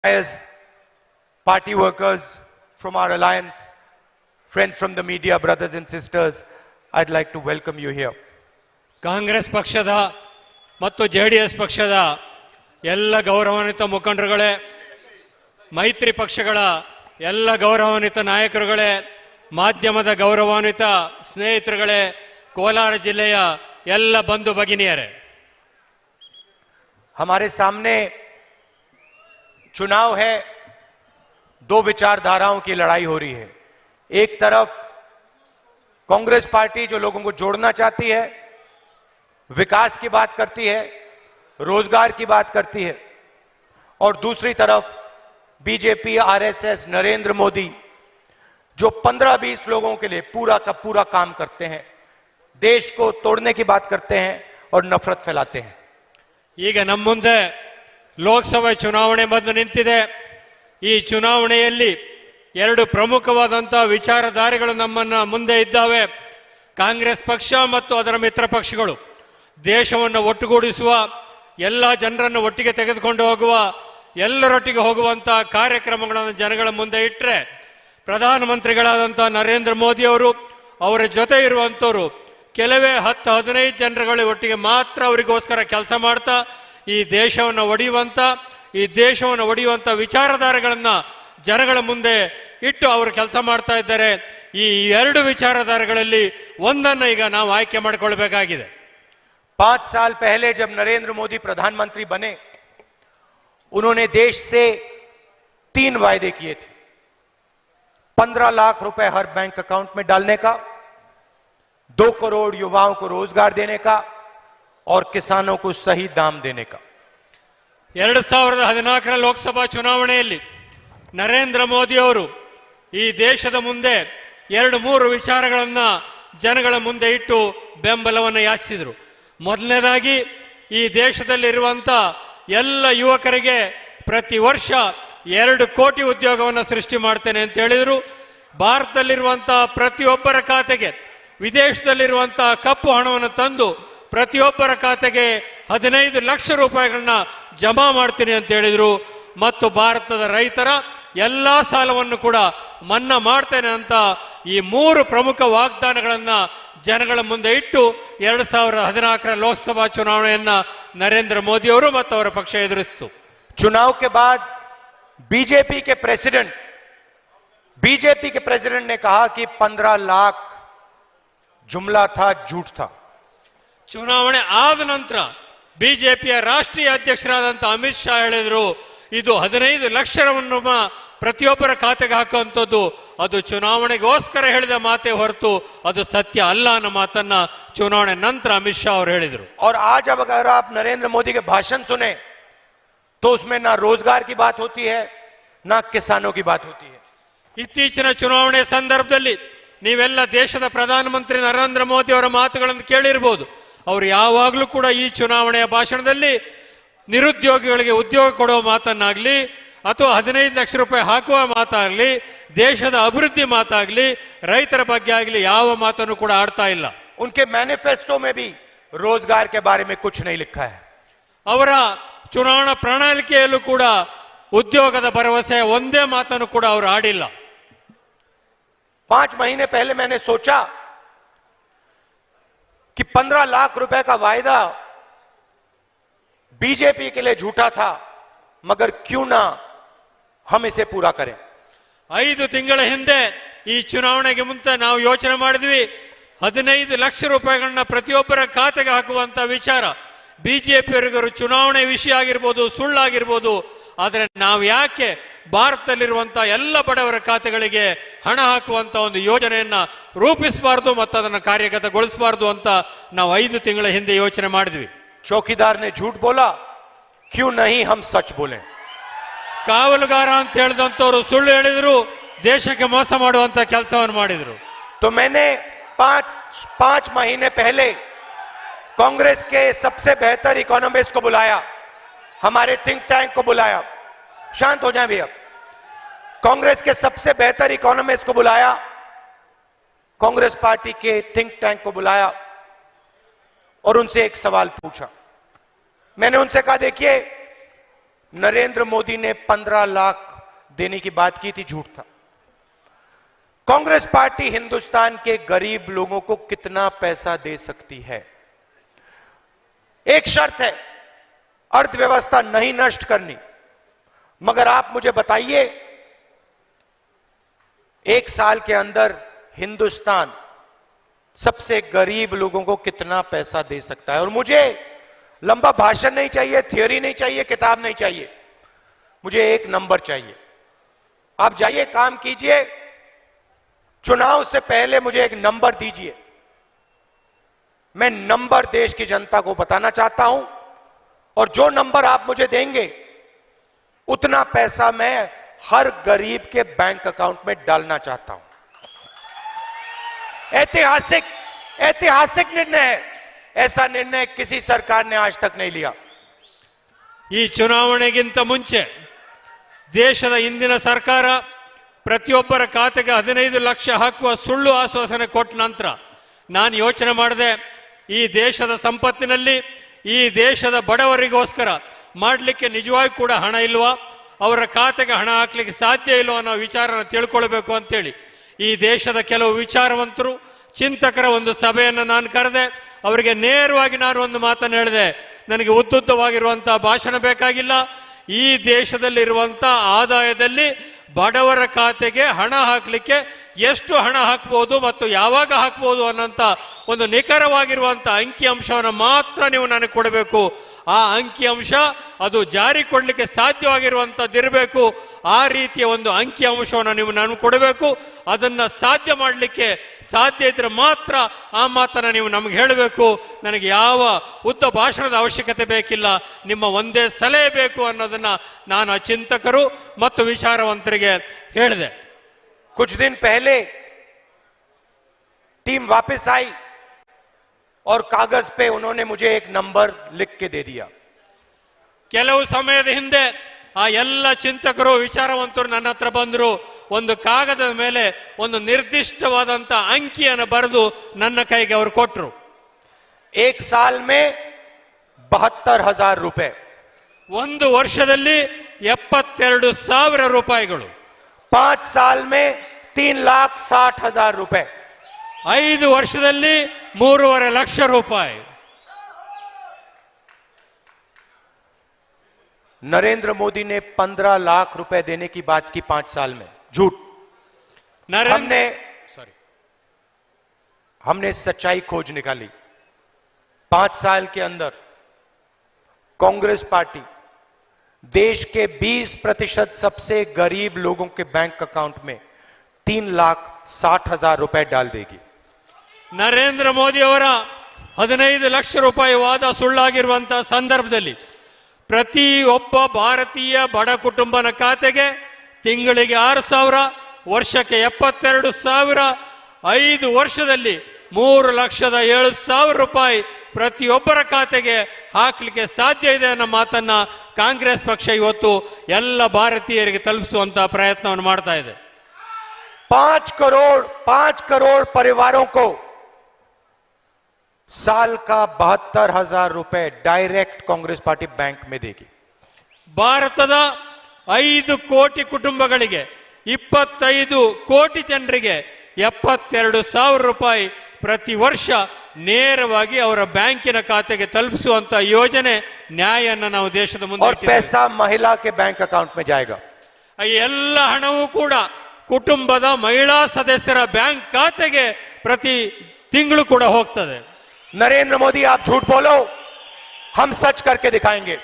As party workers from our alliance, friends from the media, brothers and sisters, I'd like to welcome you here. Congress ಪಕ್ಷದ ಮತ್ತು JDS ಪಕ್ಷದ ಎಲ್ಲ ಗೌರವಾನ್ವಿತ ಮುಖಂಡರುಗಳೇ, ಮೈತ್ರಿ ಪಕ್ಷಗಳ ಎಲ್ಲ ಗೌರವಾನ್ವಿತ ನಾಯಕರುಗಳೇ, ಮಾಧ್ಯಮದ ಗೌರವಾನ್ವಿತ ಸ್ನೇಹಿತರುಗಳೇ, ಕೋಲಾರ ಜಿಲ್ಲೆಯ ಎಲ್ಲ ಬಂಧು ಭಗಿನಿಯರೇ, हमारे सामने चुनाव है। दो विचारधाराओं की लड़ाई हो रही है। एक तरफ कांग्रेस पार्टी जो लोगों को जोड़ना चाहती है, विकास की बात करती है, रोजगार की बात करती है, और दूसरी तरफ बीजेपी, आरएसएस, नरेंद्र मोदी जो 15-20 लोगों के लिए पूरा का पूरा काम करते हैं, देश को तोड़ने की बात करते हैं और नफरत फैलाते हैं। ಈಗ ನಮ್ಮ ಮುಂದೆ ಲೋಕಸಭೆ ಚುನಾವಣೆ ಬಂದು ನಿಂತಿದೆ। ಈ ಚುನಾವಣೆಯಲ್ಲಿ ಎರಡು ಪ್ರಮುಖವಾದಂತಹ ವಿಚಾರಧಾರೆಗಳು ನಮ್ಮನ್ನ ಮುಂದೆ ಇದ್ದಾವೆ। ಕಾಂಗ್ರೆಸ್ ಪಕ್ಷ ಮತ್ತು ಅದರ ಮಿತ್ರ ಪಕ್ಷಗಳು ದೇಶವನ್ನು ಒಟ್ಟುಗೂಡಿಸುವ, ಎಲ್ಲ ಜನರನ್ನು ಒಟ್ಟಿಗೆ ತೆಗೆದುಕೊಂಡು ಹೋಗುವ, ಎಲ್ಲರೊಟ್ಟಿಗೆ ಹೋಗುವಂತಹ ಕಾರ್ಯಕ್ರಮಗಳನ್ನು ಜನಗಳ ಮುಂದೆ ಇಟ್ಟರೆ, ಪ್ರಧಾನಮಂತ್ರಿಗಳಾದಂತಹ ನರೇಂದ್ರ ಮೋದಿ ಅವರು, ಅವರ ಜೊತೆ ಇರುವಂತವರು ಕೆಲವೇ 10-15 ಜನರುಗಳ ಒಟ್ಟಿಗೆ ಮಾತ್ರ ಅವರಿಗೋಸ್ಕರ ಕೆಲಸ ಮಾಡ್ತಾ ಈ ದೇಶವನ್ನು ಒಡೆಯುವಂತ ವಿಚಾರಧಾರೆಗಳನ್ನ ಜನಗಳ ಮುಂದೆ ಇಟ್ಟು ಅವರು ಕೆಲಸ ಮಾಡ್ತಾ ಇದ್ದಾರೆ। ಈ ಎರಡು ವಿಚಾರಧಾರೆಗಳಲ್ಲಿ ಒಂದನ್ನು ಈಗ ನಾವು ಆಯ್ಕೆ ಮಾಡಿಕೊಳ್ಳಬೇಕಾಗಿದೆ। 5 साल पहले जब नरेंद्र मोदी प्रधानमंत्री बने, उन्होंने देश से 3 वायदे किए थे। 15 लाख रुपए हर बैंक अकाउंट में डालने का, 2 करोड़ युवाओं को रोजगार देने का और किसानों को सही दाम देने का। 2014 ಲೋಕಸಭಾ ಚುನಾವಣೆಯಲ್ಲಿ ನರೇಂದ್ರ ಮೋದಿ ಅವರು ಈ ದೇಶದ ಮುಂದೆ 2-3 ವಿಚಾರಗಳನ್ನ ಜನಗಳ ಮುಂದೆ ಇಟ್ಟು ಬೆಂಬಲವನ್ನು ಯಾಚಿಸಿದರು। ಮೊದಲನೇದಾಗಿ, ಈ ದೇಶದಲ್ಲಿರುವಂತ ಎಲ್ಲ ಯುವಕರಿಗೆ ಪ್ರತಿ ವರ್ಷ 2 ಕೋಟಿ ಉದ್ಯೋಗವನ್ನು ಸೃಷ್ಟಿ ಮಾಡ್ತೇನೆ ಅಂತ ಹೇಳಿದರು। ಭಾರತದಲ್ಲಿರುವಂತಹ ಪ್ರತಿಯೊಬ್ಬರ ಖಾತೆಗೆ ವಿದೇಶದಲ್ಲಿರುವಂತಹ ಕಪ್ಪು ಹಣವನ್ನು ತಂದು ಪ್ರತಿಯೊಬ್ಬರ ಖಾತೆಗೆ 15 ಲಕ್ಷ ರೂಪಾಯಿಗಳನ್ನ ಜಮಾ ಮಾಡ್ತೀನಿ ಅಂತ ಹೇಳಿದ್ರು। ಮತ್ತು ಭಾರತದ ರೈತರ ಎಲ್ಲಾ ಸಾಲವನ್ನು ಕೂಡ ಮನ್ನಾ ಮಾಡ್ತೇನೆ ಅಂತ ಈ 3 ಪ್ರಮುಖ ವಾಗ್ದಾನಗಳನ್ನ ಜನಗಳ ಮುಂದೆ ಇಟ್ಟು 2014 ಲೋಕಸಭಾ ಚುನಾವಣೆಯನ್ನ ನರೇಂದ್ರ ಮೋದಿ ಅವರು ಮತ್ತು ಅವರ ಪಕ್ಷ ಎದುರಿಸಿತು। चुनाव के बाद बीजेपी के प्रेसिडेंट ने कहा कि 15 लाख जुमला था, झूठ था। ಚುನಾವಣೆ ಆದ ನಂತರ ಬಿಜೆಪಿಯ ರಾಷ್ಟ್ರೀಯ ಅಧ್ಯಕ್ಷರಾದಂತಹ ಅಮಿತ್ ಶಾ ಹೇಳಿದ್ರು, ಇದು 15 ಲಕ್ಷವನ್ನು ಪ್ರತಿಯೊಬ್ಬರ ಖಾತೆಗೆ ಹಾಕುವಂಥದ್ದು, ಅದು ಚುನಾವಣೆಗೋಸ್ಕರ ಹೇಳಿದ ಮಾತೇ ಹೊರತು ಅದು ಸತ್ಯ ಅಲ್ಲ ಅನ್ನೋ ಮಾತನ್ನ ಚುನಾವಣೆ ನಂತರ ಅಮಿತ್ ಶಾ ಅವರು ಹೇಳಿದರು। और आज अब अगर आप नरेंद्र मोदी के भाषण सुने तो उसमें ना रोजगार की बात होती है, ना किसानों की बात होती है। ಇತ್ತೀಚಿನ ಚುನಾವಣೆ ಸಂದರ್ಭದಲ್ಲಿ ನೀವೆಲ್ಲ ದೇಶದ ಪ್ರಧಾನಮಂತ್ರಿ ನರೇಂದ್ರ ಮೋದಿ ಅವರ ಮಾತುಗಳನ್ನು ಕೇಳಿರಬಹುದು। ಅವರು ಯಾವಾಗಲೂ ಕೂಡ ಈ ಚುನಾವಣೆಯ ಭಾಷಣದಲ್ಲಿ ನಿರುದ್ಯೋಗಿಗಳಿಗೆ ಉದ್ಯೋಗ ಕೊಡುವ ಮಾತನ್ನಾಗ್ಲಿ ಅಥವಾ 15 ಲಕ್ಷ ರೂಪಾಯಿ ಹಾಕುವ ಮಾತಾಗ್ಲಿ, ದೇಶದ ಅಭಿವೃದ್ಧಿ ಮಾತಾಗ್ಲಿ, ರೈತರ ಬಗ್ಗೆ ಆಗಲಿ ಯಾವ ಮಾತನ್ನು ಕೂಡ ಆಡ್ತಾ ಇಲ್ಲ। उनके मैनिफेस्टो में भी रोजगार के बारे में कुछ नहीं लिखा है। ಅವರ ಚುನಾವಣಾ ಪ್ರಣಾಳಿಕೆಯಲ್ಲೂ ಕೂಡ ಉದ್ಯೋಗದ ಭರವಸೆ ಒಂದೇ ಮಾತನ್ನು ಕೂಡ ಅವರು ಆಡಿಲ್ಲ। 5 महीने पहले मैंने सोचा कि 15 लाख रुपए का वायदा बीजेपी के लिए झूठा था, मगर क्यों ना हम इसे पूरा करें। 5 ತಿಂಗಳ ಹಿಂದೆ ಈ ಚುನಾವಣೆಗೆ ಮುಂಚೆ ನಾವು ಯೋಚನೆ ಮಾಡಿದ್ವಿ, 15 ಲಕ್ಷ ರೂಪಾಯಿಗಳನ್ನ ಪ್ರತಿಯೊಬ್ಬರ ಖಾತೆಗೆ ಹಾಕುವಂತ ವಿಚಾರ ಬಿಜೆಪಿಯವರಿಗೂ ಚುನಾವಣೆ ವಿಷಯ ಆಗಿರ್ಬೋದು, ಸುಳ್ಳಾಗಿರ್ಬೋದು, ಆದರೆ ನಾವು ಯಾಕೆ ಭಾರತದಲ್ಲಿರುವಂತಹ ಎಲ್ಲ ಬಡವರ ಖಾತೆಗಳಿಗೆ ಹಣ ಹಾಕುವಂತ ಒಂದು ಯೋಜನೆಯನ್ನ ರೂಪಿಸಬಾರದು ಮತ್ತು ಅದನ್ನು ಕಾರ್ಯಗತಗೊಳಿಸಬಾರದು ಅಂತ ನಾವು 5 ತಿಂಗಳ ಹಿಂದೆ ಯೋಚನೆ ಮಾಡಿದ್ವಿ। चौकीदार ने झूठ बोला, क्यों नहीं हम सच बोले। ಕಾವಲುಗಾರ ಅಂತ ಹೇಳಿದಂತವರು ಸುಳ್ಳು ಹೇಳಿದ್ರು, ದೇಶಕ್ಕೆ ಮೋಸ ಮಾಡುವಂತ ಕೆಲಸವನ್ನು ಮಾಡಿದ್ರು। तो मैंने 5 महीने पहले कांग्रेस के सबसे बेहतर इकोनॉमिस्ट को बुलाया, हमारे थिंक टैंक को बुलाया। शांत हो जाएं भैया। कांग्रेस के सबसे बेहतर इकोनॉमिस्ट को बुलाया, कांग्रेस पार्टी के थिंक टैंक को बुलाया और उनसे एक सवाल पूछा। मैंने उनसे कहा, देखिए नरेंद्र मोदी ने 15 लाख देने की बात की थी, झूठ था। कांग्रेस पार्टी हिंदुस्तान के गरीब लोगों को कितना पैसा दे सकती है? एक शर्त है, अर्थव्यवस्था नहीं नष्ट करनी। मगर आप मुझे बताइए, एक साल के अंदर हिंदुस्तान सबसे गरीब लोगों को कितना पैसा दे सकता है? और मुझे लंबा भाषण नहीं चाहिए, थियोरी नहीं चाहिए, किताब नहीं चाहिए, मुझे एक नंबर चाहिए। आप जाइए, काम कीजिए, चुनाव से पहले मुझे एक नंबर दीजिए। मैं नंबर देश की जनता को बताना चाहता हूं, और जो नंबर आप मुझे देंगे उतना पैसा मैं हर गरीब के बैंक अकाउंट में डालना चाहता हूं। ऐतिहासिक निर्णय है। ऐसा निर्णय किसी सरकार ने आज तक नहीं लिया। ಈ ಚುನಾವಣೆಗಿಂತ ಮುಂಚೆ ದೇಶದ ಇಂದಿನ ಸರ್ಕಾರ ಪ್ರತಿಯೊಬ್ಬರ ಖಾತೆಗೆ 15 ಲಕ್ಷ ಹಾಕುವ ಸುಳ್ಳು ಆಶ್ವಾಸನೆ ಕೊಟ್ಟ ನಂತರ ನಾನು ಯೋಚನೆ ಮಾಡಿದೆ, ಈ ದೇಶದ ಸಂಪತ್ತಿನಲ್ಲಿ ಈ ದೇಶದ ಬಡವರಿಗೋಸ್ಕರ ಮಾಡಲಿಕ್ಕೆ ನಿಜವಾಗಿ ಕೂಡ ಹಣ ಇಲ್ವಾ, ಅವರ ಖಾತೆಗೆ ಹಣ ಹಾಕ್ಲಿಕ್ಕೆ ಸಾಧ್ಯ ಇಲ್ವಾ ಅನ್ನೋ ವಿಚಾರನ ತಿಳ್ಕೊಳ್ಬೇಕು ಅಂತೇಳಿ ಈ ದೇಶದ ಕೆಲವು ವಿಚಾರವಂತರು ಚಿಂತಕರ ಒಂದು ಸಭೆಯನ್ನು ನಾನು ಕರೆದೆ. ಅವರಿಗೆ ನೇರವಾಗಿ ನಾನು ಒಂದು ಮಾತನ್ನು ಹೇಳಿದೆ, ನನಗೆ ಉದ್ದುದ್ದವಾಗಿರುವಂತಹ ಭಾಷಣ ಬೇಕಾಗಿಲ್ಲ. ಈ ದೇಶದಲ್ಲಿರುವಂತಹ ಆದಾಯದಲ್ಲಿ ಬಡವರ ಖಾತೆಗೆ ಹಣ ಹಾಕಲಿಕ್ಕೆ ಎಷ್ಟು ಹಣ ಹಾಕಬಹುದು ಮತ್ತು ಯಾವಾಗ ಹಾಕಬಹುದು ಅನ್ನೋಂಥ ಒಂದು ನಿಖರವಾಗಿರುವಂಥ ಅಂಕಿಅಂಶವನ್ನು ಮಾತ್ರ ನೀವು ನನಗೆ ಕೊಡಬೇಕು. ಆ ಅಂಕಿಅಂಶ ಅದು ಜಾರಿ ಕೊಡಲಿಕ್ಕೆ ಸಾಧ್ಯವಾಗಿರುವಂಥದ್ದಿರಬೇಕು. ಆ ರೀತಿಯ ಒಂದು ಅಂಕಿಅಂಶವನ್ನು ನೀವು ನಾನು ಕೊಡಬೇಕು. ಅದನ್ನು ಸಾಧ್ಯ ಮಾಡಲಿಕ್ಕೆ ಸಾಧ್ಯ ಇದ್ರೆ ಮಾತ್ರ ಆ ಮಾತನ್ನು ನೀವು ನಮಗೆ ಹೇಳಬೇಕು. ನನಗೆ ಯಾವ ಉದ್ದ ಭಾಷಣದ ಅವಶ್ಯಕತೆ ಬೇಕಿಲ್ಲ, ನಿಮ್ಮ ಒಂದೇ ಸಲಹೆ ಬೇಕು ಅನ್ನೋದನ್ನು ನಾನು ಚಿಂತಕರು ಮತ್ತು ವಿಚಾರವಂತರಿಗೆ ಹೇಳಿದೆ. कुछ दिन पहले टीम वापस आई और कागज पे उन्होंने मुझे एक नंबर लिख के दे दिया. ಕೆಲವು ಸಮಯದ ಹಿಂದೆ ಆ ಎಲ್ಲ ಚಿಂತಕರು ವಿಚಾರವಂತರು ನನ್ನ ಹತ್ರ ಬಂದರು. ಒಂದು ಕಾಗದದ ಮೇಲೆ ಒಂದು ನಿರ್ದಿಷ್ಟವಾದಂತ ಅಂಕಿಯನ್ನು ಬರೆದು ನನ್ನ ಕೈಗೆ ಅವರು ಕೊಟ್ಟರು. एक साल में 72,000 रुपए, ಒಂದು ವರ್ಷದಲ್ಲಿ 72,000 ರೂಪಾಯಿಗಳು. 5 साल में 3,60,000 रुपए, 5 ವರ್ಷದಲ್ಲಿ 3.5 ಲಕ್ಷ ರೂಪಾಯಿ. नरेंद्र मोदी ने 15 लाख रुपए देने की बात की 5 साल में, झूठ. हमने सच्चाई खोज निकाली. 5 साल के अंदर कांग्रेस पार्टी देश के 20% सबसे गरीब लोगों के बैंक अकाउंट में 3,60,000 रुपए डाल देगी. ನರೇಂದ್ರ ಮೋದಿ ಅವರ 15 ಲಕ್ಷ ರೂಪಾಯಿ ವಾದ ಸುಳ್ಳಾಗಿರುವಂತಹ ಸಂದರ್ಭದಲ್ಲಿ ಪ್ರತಿಯೊಬ್ಬ ಭಾರತೀಯ ಬಡ ಕುಟುಂಬನ ಖಾತೆಗೆ ತಿಂಗಳಿಗೆ 6,000, ವರ್ಷಕ್ಕೆ 72,000, 5 ವರ್ಷದಲ್ಲಿ 3,07,000 ರೂಪಾಯಿ ಪ್ರತಿಯೊಬ್ಬರ ಖಾತೆಗೆ ಹಾಕಲಿಕ್ಕೆ ಸಾಧ್ಯ ಇದೆ ಅನ್ನೋ ಮಾತನ್ನ ಕಾಂಗ್ರೆಸ್ ಪಕ್ಷ ಇವತ್ತು ಎಲ್ಲ ಭಾರತೀಯರಿಗೆ ತಲುಪಿಸುವಂತಹ ಪ್ರಯತ್ನವನ್ನು ಮಾಡ್ತಾ ಇದೆ. 5 करोड़ परिवारों को साल का 72,000 रुपए डायरेक्ट कांग्रेस पार्टी बैंक में देगी. ಭಾರತದ 5 ಕೋಟಿ ಕುಟುಂಬಗಳಿಗೆ 25 ಕೋಟಿ ಜನರಿಗೆ 72,000 ರೂಪಾಯಿ ಪ್ರತಿ ವರ್ಷ ನೇರವಾಗಿ ಅವರ ಬ್ಯಾಂಕಿನ ಖಾತೆಗೆ ತಲುಪಿಸುವಂತ ಯೋಜನೆ ನ್ಯಾಯನ ನಾವು ದೇಶದ ಮುಂದೆ और पैसा महिला के बैंक अकाउंट में जाएगा. ಎಲ್ಲ ಹಣವೂ ಕೂಡ ಕುಟುಂಬದ ಮಹಿಳಾ ಸದಸ್ಯರ ಬ್ಯಾಂಕ್ ಖಾತೆಗೆ ಪ್ರತಿ ತಿಂಗಳು ಕೂಡ ಹೋಗ್ತದೆ. नरेंद्र मोदी, आप झूठ बोलो, हम सच करके दिखाएंगे.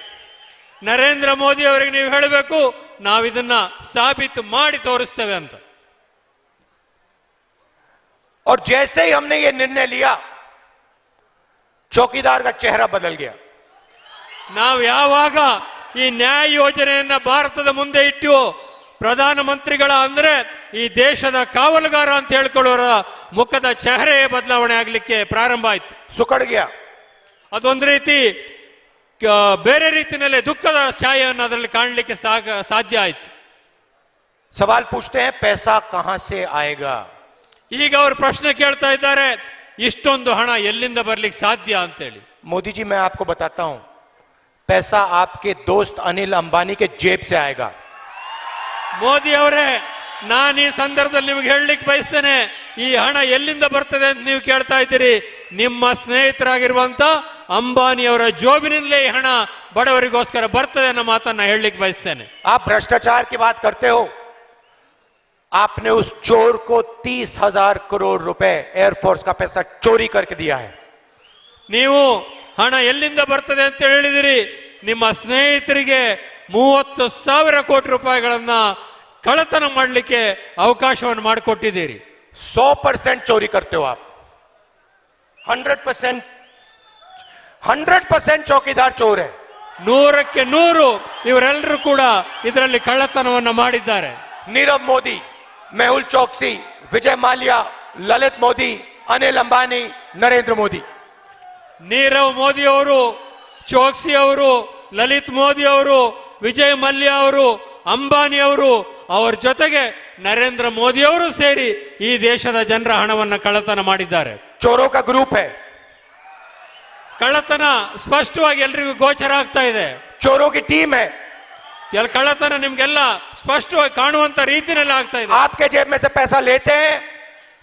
ನರೇಂದ್ರ ಮೋದಿ ಅವರಿಗೆ ನೀವು ಹೇಳಬೇಕು, ನಾವು ಇದನ್ನ ಸಾಬೀತು ಮಾಡಿ ತೋರಿಸ್ತೇವೆ ಅಂತ. और जैसे ही हमने ये निर्णय लिया, चौकीदार का चेहरा बदल गया. ನಾವು ಯಾವಾಗ ಈ ನ್ಯಾಯ ಯೋಜನೆಯನ್ನ ಭಾರತದ ಮುಂದೆ ಇಟ್ಟು ಪ್ರಧಾನಮಂತ್ರಿಗಳ ಅಂದ್ರೆ ಈ ದೇಶದ ಕಾವಲುಗಾರ ಅಂತ ಹೇಳ್ಕೊಳ್ಳೋರ ಮುಖದ ಚೆಹರೆ ಬದಲಾವಣೆ ಆಗ್ಲಿಕ್ಕೆ ಪ್ರಾರಂಭ ಆಯ್ತು. सुकड़ गया. ಅದೊಂದು ರೀತಿ ಬೇರೆ ರೀತಿಯಲ್ಲಿ ದುಃಖದ ಛಾಯೆಯನ್ನು ಅದರಲ್ಲಿ ಕಾಣಲಿಕ್ಕೆ ಸಾಧ್ಯ ಆಯ್ತು. सवाल पूछते हैं, पैसा कहां से आएगा? ಈಗ ಅವರು ಪ್ರಶ್ನೆ ಕೇಳ್ತಾ ಇದ್ದಾರೆ, ಇಷ್ಟೊಂದು ಹಣ ಎಲ್ಲಿಂದ ಬರ್ಲಿಕ್ಕೆ ಸಾಧ್ಯ ಅಂತೇಳಿ. मोदी जी, मैं आपको बताता हूं, पैसा आपके दोस्त अनिल अंबानी के जेब से आएगा। ಮೋದಿ ಅವರೇ, ನಾನು ಈ ಸಂದರ್ಭದಲ್ಲಿ ನಿಮಗೆ ಹೇಳಲಿಕ್ಕೆ ಬಯಸ್ತೇನೆ, ಈ ಹಣ ಎಲ್ಲಿಂದ ಬರ್ತದೆ ಅಂತ ನೀವು ಕೇಳ್ತಾ ಇದ್ದೀರಿ. ನಿಮ್ಮ ಸ್ನೇಹಿತರಾಗಿರುವಂತ ಅಂಬಾನಿಯವರ ಜೋಬಿನಿಂದಲೇ ಈ ಹಣ ಬಡವರಿಗೋಸ್ಕರ ಬರ್ತದೆ ಅನ್ನೋ ಮಾತನ್ನ ಹೇಳಲಿಕ್ಕೆ ಬಯಸ್ತೇನೆ. आप भ्रष्टाचार की बात करते हो, आपने उस चोर को 30,000 करोड़ रुपए एयरफोर्स का पैसा चोरी करके दिया है। ನೀವು ಹಣ ಎಲ್ಲಿಂದ ಬರ್ತದೆ ಅಂತ ಹೇಳಿದಿರಿ. ನಿಮ್ಮ ಸ್ನೇಹಿತರಿಗೆ 30,000 ಕೋಟಿ ರೂಪಾಯಿಗಳನ್ನ ಕಳ್ಳತನ ಮಾಡಲಿಕ್ಕೆ ಅವಕಾಶವನ್ನು ಮಾಡಿಕೊಟ್ಟಿದ್ದೀರಿ. 100% चोरी करते हो आप। 100% चौकीदार चोर है। 100ಕ್ಕೆ 100 ಇವರೆಲ್ಲರೂ ಕೂಡ ಇದರಲ್ಲಿ ಕಳ್ಳತನವನ್ನ ಮಾಡಿದ್ದಾರೆ. नीरव मोदी, मेहुल चोकसी, विजय माल्या, ललित मोदी, अनिल अंबानी, नरेंद्र मोदी। ನೀರವ್ ಮೋದಿ ಅವರು, ಚೋಕ್ಸಿ ಅವರು, ಲಲಿತ್ ಮೋದಿ ಅವರು, ವಿಜಯ್ ಮಲ್ಯ ಅವರು, ಅಂಬಾನಿ ಅವರು, ಅವರ ಜೊತೆಗೆ ನರೇಂದ್ರ ಮೋದಿ ಅವರು ಸೇರಿ ಈ ದೇಶದ ಜನರ ಹಣವನ್ನು ಕಳ್ಳತನ ಮಾಡಿದ್ದಾರೆ. चोरों का ग्रुप है। ಕಳ್ಳತನ ಸ್ಪಷ್ಟವಾಗಿ ಎಲ್ರಿಗೂ ಗೋಚರ ಆಗ್ತಾ ಇದೆ. चोरों की टीम है। ಎಲ್ಲ ಕಳ್ಳತನ ನಿಮ್ಗೆಲ್ಲ ಸ್ಪಷ್ಟವಾಗಿ ಕಾಣುವಂತ ರೀತಿಯಲ್ಲಿ ಆಗ್ತಾ ಇದೆ. आपके जेब में से पैसा लेते हैं,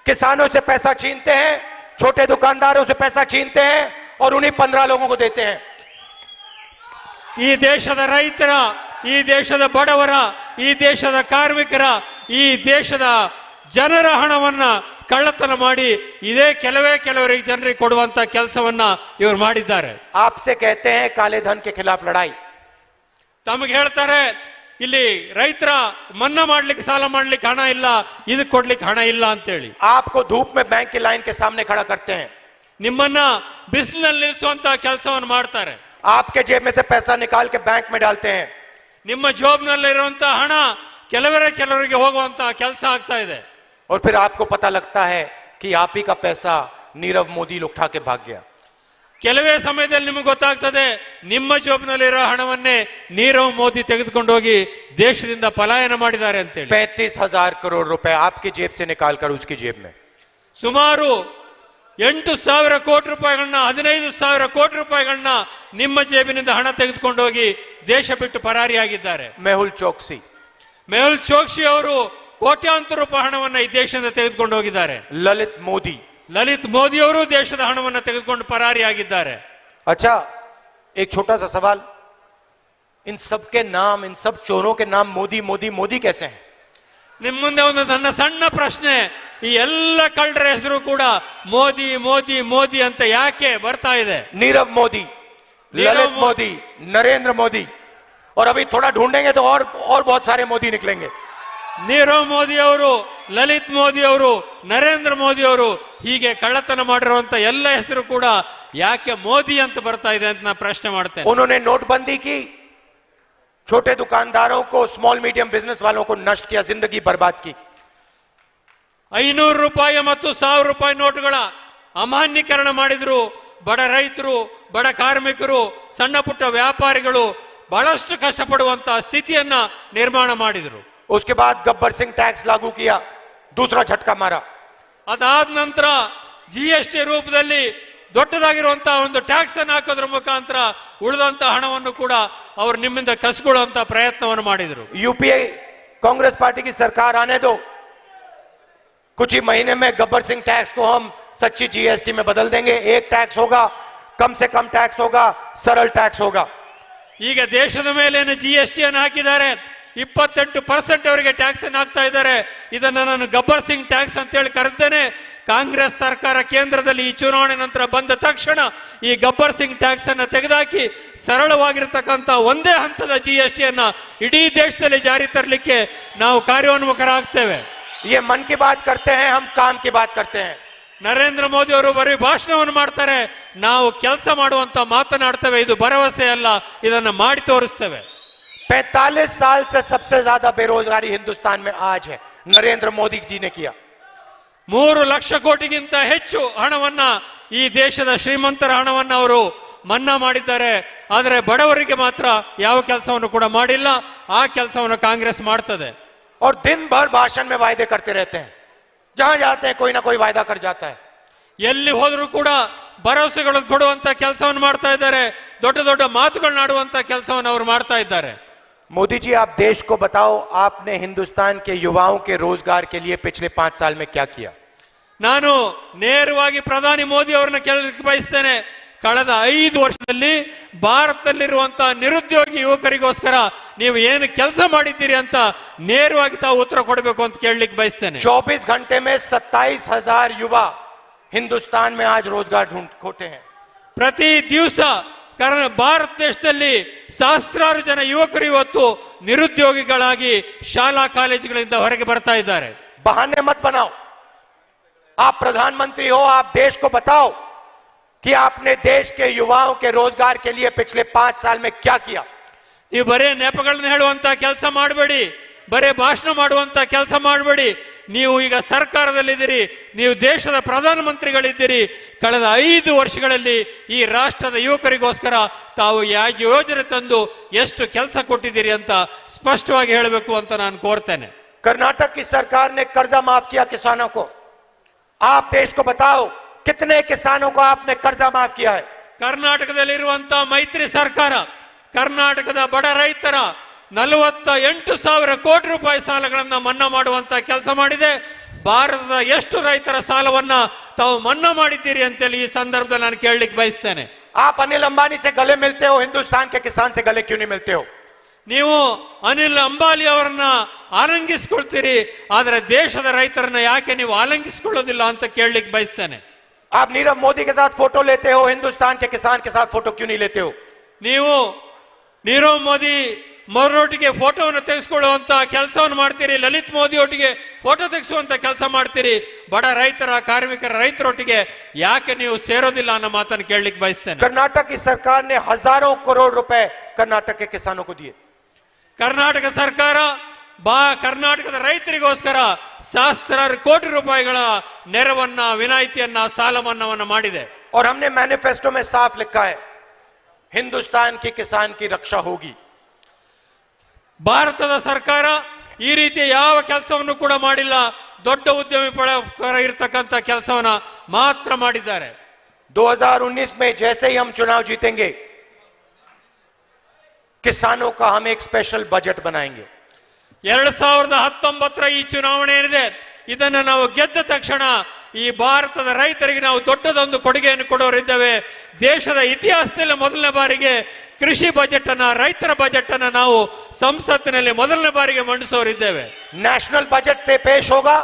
किसानों से पैसा छीनते हैं, छोटे दुकानदारों से पैसा छीनते हैं और उन्हीं 15 लोगों को देते हैं। ಈ ದೇಶದ ರೈತರ, ಈ ದೇಶದ ಬಡವರ, ಈ ದೇಶದ ಕಾರ್ಮಿಕರ, ಈ ದೇಶದ ಜನರ ಹಣವನ್ನ ಕಳ್ಳತನ ಮಾಡಿ ಇದೇ ಕೆಲವರಿಗೆ ಜನರಿಗೆ ಕೊಡುವಂತ ಕೆಲಸವನ್ನ ಇವರು ಮಾಡಿದ್ದಾರೆ. आपसे कहते हैं काले धन के खिलाफ लड़ाई। ತಮಗೆ ಹೇಳ್ತಾರೆ ಇಲ್ಲಿ ರೈತರ ಮನ್ನಾ ಮಾಡ್ಲಿಕ್ಕೆ, ಸಾಲ ಮಾಡ್ಲಿಕ್ಕೆ ಹಣ ಇಲ್ಲ, ಇದಕ್ಕೆ ಕೊಡ್ಲಿಕ್ಕೆ ಹಣ ಇಲ್ಲ ಅಂತೇಳಿ. आपको धूप में बैंक की लाइन के सामने खड़ा करते हैं। ನಿಮ್ಮನ್ನ ಬಿಸಿಲಿನಲ್ಲಿ ನಿಲ್ಲಿಸುವಂತ ಕೆಲಸವನ್ನು ಮಾಡ್ತಾರೆ. आपके जेब में से पैसा निकाल के बैंक में डालते हैं। ನಿಮ್ಮ ಜೋಬ್ನಲ್ಲಿರುವಂತಹ ಹಣ ಕೆಲವರಿಗೆ ಹೋಗುವಂತ ಕೆಲಸ ಆಗ್ತಾ ಇದೆ. और फिर आपको पता लगता है कि आप ही का पैसा नीरव मोदी उठा के भाग गया। ಕೆಲವೇ ಸಮಯದಲ್ಲಿ ನಿಮಗೆ ಗೊತ್ತಾಗ್ತದೆ ನಿಮ್ಮ ಜೋಬ್ನಲ್ಲಿರೋ ಹಣವನ್ನೇ ನೀರವ್ ಮೋದಿ ತೆಗೆದುಕೊಂಡು ಹೋಗಿ ದೇಶದಿಂದ ಪಲಾಯನ ಮಾಡಿದ್ದಾರೆ ಅಂತೇಳಿ. 35,000 करोड़ रुपए आपकी जेब से निकालकर उसकी जेब में। ಸುಮಾರು 8,000 ಕೋಟಿ ರೂಪಾಯಿಗಳನ್ನ, 15,000 ಕೋಟಿ ರೂಪಾಯಿಗಳನ್ನ ನಿಮ್ಮ ಜೇಬಿನಿಂದ ಹಣ ತೆಗೆದುಕೊಂಡು ಹೋಗಿ ದೇಶ ಬಿಟ್ಟು ಪರಾರಿಯಾಗಿದ್ದಾರೆ. मेहुल चोकसी, ಮೆಹುಲ್ ಚೋಕ್ಸಿ ಅವರು ಕೋಟ್ಯಾಂತರ ರೂಪಾಯಿ ಹಣವನ್ನ ಈ ದೇಶದಿಂದ ತೆಗೆದುಕೊಂಡು ಹೋಗಿದ್ದಾರೆ. ललित मोदी। ಲಲಿತ್ ಮೋದಿ ಅವರು ದೇಶದ ಹಣವನ್ನು ತೆಗೆದುಕೊಂಡು ಪರಾರಿಯಾಗಿದ್ದಾರೆ. अच्छा, एक छोटा सा सवाल, इन सब के नाम, इन सब चोरों के नाम मोदी मोदी मोदी कैसे हैं? ನಿಮ್ಮ ಮುಂದೆ ಒಂದು ನನ್ನ ಸಣ್ಣ ಪ್ರಶ್ನೆ, ಈ ಎಲ್ಲ ಕಳ್ಳರ ಹೆಸರು ಕೂಡ ಮೋದಿ ಮೋದಿ ಮೋದಿ ಅಂತ ಯಾಕೆ ಬರ್ತಾ ಇದೆ? नीरव मोदी, ललित मोदी, नरेंद्र मोदी, और अभी थोड़ा ढूंढेंगे तो और बहुत सारे मोदी निकलेंगे। ನೀರವ್ ಮೋದಿ ಅವರು, ಲಲಿತ್ ಮೋದಿ ಅವರು, ನರೇಂದ್ರ ಮೋದಿ ಅವರು, ಹೀಗೆ ಕಳ್ಳತನ ಮಾಡಿರುವಂತ ಎಲ್ಲ ಹೆಸರು ಕೂಡ ಯಾಕೆ ಮೋದಿ ಅಂತ ಬರ್ತಾ ಇದೆ ಅಂತ ನಾನು ಪ್ರಶ್ನೆ ಮಾಡ್ತೇನೆ. उन्होंने नोटबंदी की, छोटे दुकानदारों को, स्मॉल मीडियम बिजनेस वालों को नष्ट किया, जिंदगी बर्बाद की। 500 ರೂಪಾಯಿ ಮತ್ತು 1000 ರೂಪಾಯಿ ನೋಟುಗಳ ಅಮಾನ್ಯೀಕರಣ ಮಾಡಿದ್ರು. ಬಡ ರೈತರು, ಬಡ ಕಾರ್ಮಿಕರು, ಸಣ್ಣ ಪುಟ್ಟ ವ್ಯಾಪಾರಿಗಳು ಬಹಳಷ್ಟು ಕಷ್ಟಪಡುವಂತ ಸ್ಥಿತಿಯನ್ನ ನಿರ್ಮಾಣ ಮಾಡಿದ್ರು. उसके बाद गब्बर सिंह टैक्स लागू किया, दूसरा झटका मारा। ಅದಾದ ನಂತರ GST ರೂಪದಲ್ಲಿ ದೊಡ್ಡದಾಗಿರುವಂತಹ ಒಂದು ಟ್ಯಾಕ್ಸ್ ಅನ್ನು ಹಾಕೋದ್ರ ಮುಖಾಂತರ ಉಳಿದಂತ ಹಣವನ್ನು ಕೂಡ ಅವರು ನಿಮ್ಮಿಂದ ಕಸ್ಕೊಳ್ಳುವಂತ ಪ್ರಯತ್ನವನ್ನು ಮಾಡಿದ್ರು. यूपीए कांग्रेस पार्टी की सरकार आने दो, कुछ ही महीने में गब्बर सिंह टैक्स को हम सच्ची जीएसटी में बदल देंगे। एक टैक्स होगा, कम से कम टैक्स होगा, सरल टैक्स होगा। ಈಗ ದೇಶದ ಮೇಲೆ GST ಅನ್ನು ಹಾಕಿದ್ದಾರೆ, 28% ಅವರಿಗೆ ಟ್ಯಾಕ್ಸ್ ಅನ್ನು ಹಾಕ್ತಾ ಇದ್ದಾರೆ. ಇದನ್ನ ನಾನು ಗಬ್ಬರ್ ಸಿಂಗ್ ಟ್ಯಾಕ್ಸ್ ಅಂತ ಹೇಳಿ ಕರೆದ್ದೇನೆ. ಕಾಂಗ್ರೆಸ್ ಸರ್ಕಾರ ಕೇಂದ್ರದಲ್ಲಿ ಈ ಚುನಾವಣೆ ನಂತರ ಬಂದ ತಕ್ಷಣ ಈ ಗಬ್ಬರ್ ಸಿಂಗ್ ಟ್ಯಾಕ್ಸ್ ಅನ್ನು ತೆಗೆದುಹಾಕಿ ಸರಳವಾಗಿರತಕ್ಕಂತ ಒಂದೇ ಹಂತದ GST ಅನ್ನ ಇಡೀ ದೇಶದಲ್ಲಿ ಜಾರಿ ತರಲಿಕ್ಕೆ ನಾವು ಕಾರ್ಯೋನ್ಮುಖರಾಗ್ತೇವೆ. ये मन की बात करते हैं, हम काम की बात करते हैं। ನರೇಂದ್ರ ಮೋದಿ ಅವರು ಬರೀ ಭಾಷಣವನ್ನು ಮಾಡ್ತಾರೆ, ನಾವು ಕೆಲಸ ಮಾಡುವಂತ ಮಾತನಾಡ್ತೇವೆ. ಇದು ಭರವಸೆ ಅಲ್ಲ, ಇದನ್ನ ಮಾಡಿ ತೋರಿಸ್ತೇವೆ. 45 साल से सबसे ज्यादा बेरोजगारी हिंदुस्तान में आज है, नरेंद्र मोदी जी ने किया। 3 ಲಕ್ಷ ಕೋಟಿಗಿಂತ ಹೆಚ್ಚು ಹಣವನ್ನ, ಈ ದೇಶದ ಶ್ರೀಮಂತರ ಹಣವನ್ನ ಅವರು ಮನ್ನಾ ಮಾಡಿದ್ದಾರೆ. ಆದರೆ ಬಡವರಿಗೆ ಮಾತ್ರ ಯಾವ ಕೆಲಸವನ್ನು ಕೂಡ ಮಾಡಿಲ್ಲ. ಆ ಕೆಲಸವನ್ನು ಕಾಂಗ್ರೆಸ್ ಮಾಡ್ತದೆ. और दिन भर भाषण में वायदे करते रहते हैं, जहां जाते हैं कोई ना कोई वायदा कर जाता है। ಎಲ್ಲಿ ಹೋದರೂ ಕೂಡ ಭರವಸೆಗಳನ್ನು ಕೊಡುವಂತ ಕೆಲಸವನ್ನು ಮಾಡ್ತಾ ಇದ್ದಾರೆ, ದೊಡ್ಡ ದೊಡ್ಡ ಮಾತುಗಳನ್ನ ಆಡುವಂತ ಕೆಲಸವನ್ನು ಅವರು ಮಾಡ್ತಾ ಇದ್ದಾರೆ. मोदी जी, आप देश को बताओ, आपने हिंदुस्तान के युवाओं के रोजगार के लिए पिछले 5 साल में क्या किया? ನಾನು ನೇರವಾಗಿ ಪ್ರಧಾನಿ ಮೋದಿ ಅವರನ್ನ ಕೇಳಲಿಕ್ಕೆ ಬಯಸ್ತೇನೆ. ಕಳೆದ 5 ವರ್ಷದಲ್ಲಿ ಭಾರತದಲ್ಲಿರುವಂತಹ ನಿರುದ್ಯೋಗಿ ಯುವಕರಿಗೋಸ್ಕರ ನೀವು ಏನು ಕೆಲಸ ಮಾಡಿದ್ದೀರಿ ಅಂತ ನೇರವಾಗಿ ತಾವು ಉತ್ತರ ಕೊಡಬೇಕು ಅಂತ ಕೇಳಲಿಕ್ಕೆ ಬಯಸ್ತೇನೆ. 24 घंटे में 27,000 युवा हिंदुस्तान में आज रोजगार खोते हैं. ಪ್ರತಿ ದಿವಸ ಭಾರತ ದೇಶದಲ್ಲಿ ಸಹಸ್ರಾರು ಜನ ಯುವಕರು ಇವತ್ತು ನಿರುದ್ಯೋಗಿಗಳಾಗಿ ಶಾಲಾ ಕಾಲೇಜುಗಳಿಂದ ಹೊರಗೆ ಬರ್ತಾ ಇದ್ದಾರೆ. बहाने मत बनाओ. आप प्रधानमंत्री हो, आप देश को बताओ कि आपने देश के युवाओं के रोजगार के लिए पिछले 5 साल में क्या किया. ನೀವು ಬರೇ ನೆಪಗಳನ್ನ ಹೇಳುವಂತ ಕೆಲಸ ಮಾಡಬೇಡಿ, ಬರೇ ಭಾಷಣ ಮಾಡುವಂತ ಕೆಲಸ ಮಾಡಬೇಡಿ. ನೀವು ಈಗ ಸರ್ಕಾರದಲ್ಲಿದ್ದೀರಿ, ನೀವು ದೇಶದ ಪ್ರಧಾನಮಂತ್ರಿಗಳಿದ್ದೀರಿ. ಕಳೆದ 5 ವರ್ಷಗಳಲ್ಲಿ ಈ ರಾಷ್ಟ್ರದ ಯುವಕರಿಗೋಸ್ಕರ ತಾವು ಯಾವ ಯೋಜನೆ ತಂದು ಎಷ್ಟು ಕೆಲಸ ಕೊಟ್ಟಿದ್ದೀರಿ ಅಂತ ಸ್ಪಷ್ಟವಾಗಿ ಹೇಳಬೇಕು ಅಂತ ನಾನು ಕೋರ್ತೇನೆ. कर्नाटक की सरकार ने कर्जा माफ किया किसानों को. आप देश को बताओ कितने किसानों को आपने कर्जा माफ किया है. ಕರ್ನಾಟಕದಲ್ಲಿರುವಂತಹ ಮೈತ್ರಿ ಸರ್ಕಾರ ಕರ್ನಾಟಕದ ಬಡ ರೈತರ 48,000 ಕೋಟಿ ರೂಪಾಯಿ ಸಾಲಗಳನ್ನ ಮನ್ನಾ ಮಾಡುವಂತ ಕೆಲಸ ಮಾಡಿದೆ. ಭಾರತದ ಎಷ್ಟು ರೈತರ ಸಾಲವನ್ನ ತಾವು ಮನ್ನಾ ಮಾಡಿದ್ದೀರಿ ಅಂತೇಳಿ ಈ ಸಂದರ್ಭದಲ್ಲಿ ನಾನು ಕೇಳಲಿಕ್ಕೆ ಬಯಸ್ತೇನೆ. आप अनिल अंबानी से गले मिलते हो, हिंदुस्तान के किसान से गले क्यों नहीं मिलते हो? ನೀವು ಅನಿಲ್ ಅಂಬಾನಿ ಅವರನ್ನ ಆಲಂಗಿಸಿಕೊಳ್ತೀರಿ, ಆದ್ರೆ ದೇಶದ ರೈತರನ್ನ ಯಾಕೆ ನೀವು ಆಲಂಗಿಸಿಕೊಳ್ಳೋದಿಲ್ಲ ಅಂತ ಕೇಳಲಿಕ್ಕೆ ಬಯಸ್ತೇನೆ. आप नीरव मोदी के साथ फोटो लेते हो, हिंदुस्तान के किसान के साथ फोटो क्यों नहीं लेते हो? ನೀವು ನೀರವ್ ಮೋದಿ ಮರೊಟ್ಟಿಗೆ ಫೋಟೋವನ್ನು ತೆಗೆಸಿಕೊಳ್ಳುವಂತ ಕೆಲಸವನ್ನು ಮಾಡ್ತೀರಿ, ಲಲಿತ್ ಮೋದಿ ಒಟ್ಟಿಗೆ ಫೋಟೋ ತೆಗೆಸುವಂತ ಕೆಲಸ ಮಾಡ್ತೀರಿ. ಬಡ ರೈತರ ಕಾರ್ಮಿಕರ ರೈತರೊಟ್ಟಿಗೆ ಯಾಕೆ ನೀವು ಸೇರೋದಿಲ್ಲ ಅನ್ನೋ ಮಾತನ್ನು ಕೇಳಲಿಕ್ಕೆ ಬಯಸ್ತೇನೆ. कर्नाटक की सरकार ने हजारों करोड़ रुपए कर्नाटक के किसानों को दिए. ಕರ್ನಾಟಕ ಸರ್ಕಾರ ಕರ್ನಾಟಕದ ರೈತರಿಗೋಸ್ಕರ ಸಹಸ್ರಾರು ಕೋಟಿ ರೂಪಾಯಿಗಳ ನೆರವನ್ನ, ವಿನಾಯಿತಿಯನ್ನ, ಸಾಲ ಮನ್ನಾವನ್ನ ಮಾಡಿದೆ. और हमने मैनिफेस्टो में साफ लिखा है, हिंदुस्तान के किसान की रक्षा होगी. ಭಾರತದ ಸರ್ಕಾರ ಈ ರೀತಿ ಯಾವ ಕೆಲಸವನ್ನು ಕೂಡ ಮಾಡಿಲ್ಲ. ದೊಡ್ಡ ಉದ್ಯಮಿ ಇರತಕ್ಕಂತ ಕೆಲಸವನ್ನ ಮಾತ್ರ ಮಾಡಿದ್ದಾರೆ. 2019 में जैसे ही हम चुनाव जीतेंगे, किसानों का हम एक स्पेशल बजट बनाएंगे. 2019 ಈ ಚುನಾವಣೆ ಏನಿದೆ, ಇದನ್ನ ನಾವು ಗೆದ್ದ ತಕ್ಷಣ ಈ ಭಾರತದ ರೈತರಿಗೆ ನಾವು ದೊಡ್ಡದೊಂದು ಕೊಡುಗೆಯನ್ನು ಕೊಡೋರಿದ್ದೇವೆ. ದೇಶದ ಇತಿಹಾಸದಲ್ಲಿ ಮೊದಲನೇ ಬಾರಿಗೆ ಕೃಷಿ ಬಜೆಟ್ ಅನ್ನ, ರೈತರ ಬಜೆಟ್ ಅನ್ನ ನಾವು ಸಂಸತ್ತಿನಲ್ಲಿ ಮೊದಲನೇ ಬಾರಿಗೆ ಮಂಡಿಸೋರಿದ್ದೇವೆ. नेशनल बजट पे पेश होगा,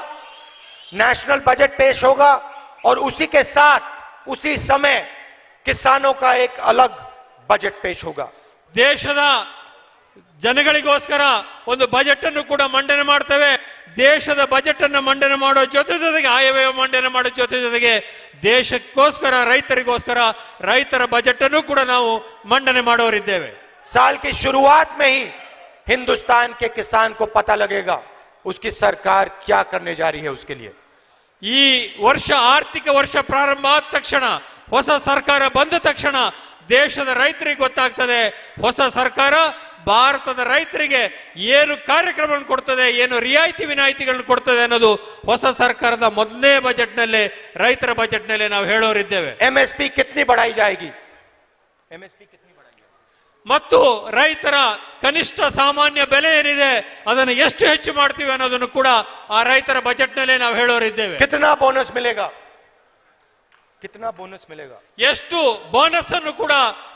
नेशनल बजट पेश होगा और उसी के साथ उसी समय किसानों का एक अलग बजट पेश होगा. ದೇಶದ ಜನಗಳಿಗೋಸ್ಕರ ಒಂದು ಬಜೆಟ್ ಅನ್ನು ಕೂಡ ಮಂಡನೆ ಮಾಡ್ತೇವೆ. ದೇಶದ ಬಜೆಟ್ ಅನ್ನು ಮಂಡನೆ ಮಾಡೋ ಜೊತೆಗೆ ಆಯವ್ಯಯ ಮಂಡನೆ ಮಾಡೋ ಜೊತೆಗೆ ದೇಶಕ್ಕೋಸ್ಕರ, ರೈತರಿಗೋಸ್ಕರ ರೈತರ ಬಜೆಟ್ ಅನ್ನು ಕೂಡ ನಾವು ಮಂಡನೆ ಮಾಡೋರಿದ್ದೇವೆ. साल की शुरुआत में ही हिंदुस्तान के किसान को पता लगेगा उसकी सरकार क्या करने जा रही है. उसके लिए ಈ ವರ್ಷ, ಆರ್ಥಿಕ ವರ್ಷ ಪ್ರಾರಂಭ ಆದ ತಕ್ಷಣ, ಹೊಸ ಸರ್ಕಾರ ಬಂದ ತಕ್ಷಣ ದೇಶದ ರೈತರಿಗೆ ಗೊತ್ತಾಗ್ತದೆ ಹೊಸ ಸರ್ಕಾರ ಭಾರತದ ರೈತರಿಗೆ ಏನು ಕಾರ್ಯಕ್ರಮಗಳನ್ನು ಕೊಡ್ತದೆ, ಏನು ರಿಯಾಯಿತಿ ವಿನಾಯಿತಿಗಳನ್ನು ಕೊಡ್ತದೆ ಅನ್ನೋದು ಹೊಸ ಸರ್ಕಾರದ ಮೊದಲನೇ ಬಜೆಟ್ ನಲ್ಲಿ, ರೈತರ ಬಜೆಟ್ ನಲ್ಲಿ ನಾವು ಹೇಳೋರಿದ್ದೇವೆ. एमएसपी कितनी बढ़ाई जाएगी, एमएसपी कितनी बढ़ाई, ಮತ್ತು ರೈತರ ಕನಿಷ್ಠ ಸಾಮಾನ್ಯ ಬೆಲೆ ಏನಿದೆ ಅದನ್ನು ಎಷ್ಟು ಹೆಚ್ಚು ಮಾಡ್ತೀವಿ ಅನ್ನೋದನ್ನು ಕೂಡ ಆ ರೈತರ ಬಜೆಟ್ ನಲ್ಲಿ ನಾವು ಹೇಳೋರಿದ್ದೇವೆ. कितना बोनस मिलेगा, कितना बोनस मिलेगा, ಎಷ್ಟು ಬೋನಸ್ ಅನ್ನು ಕೂಡ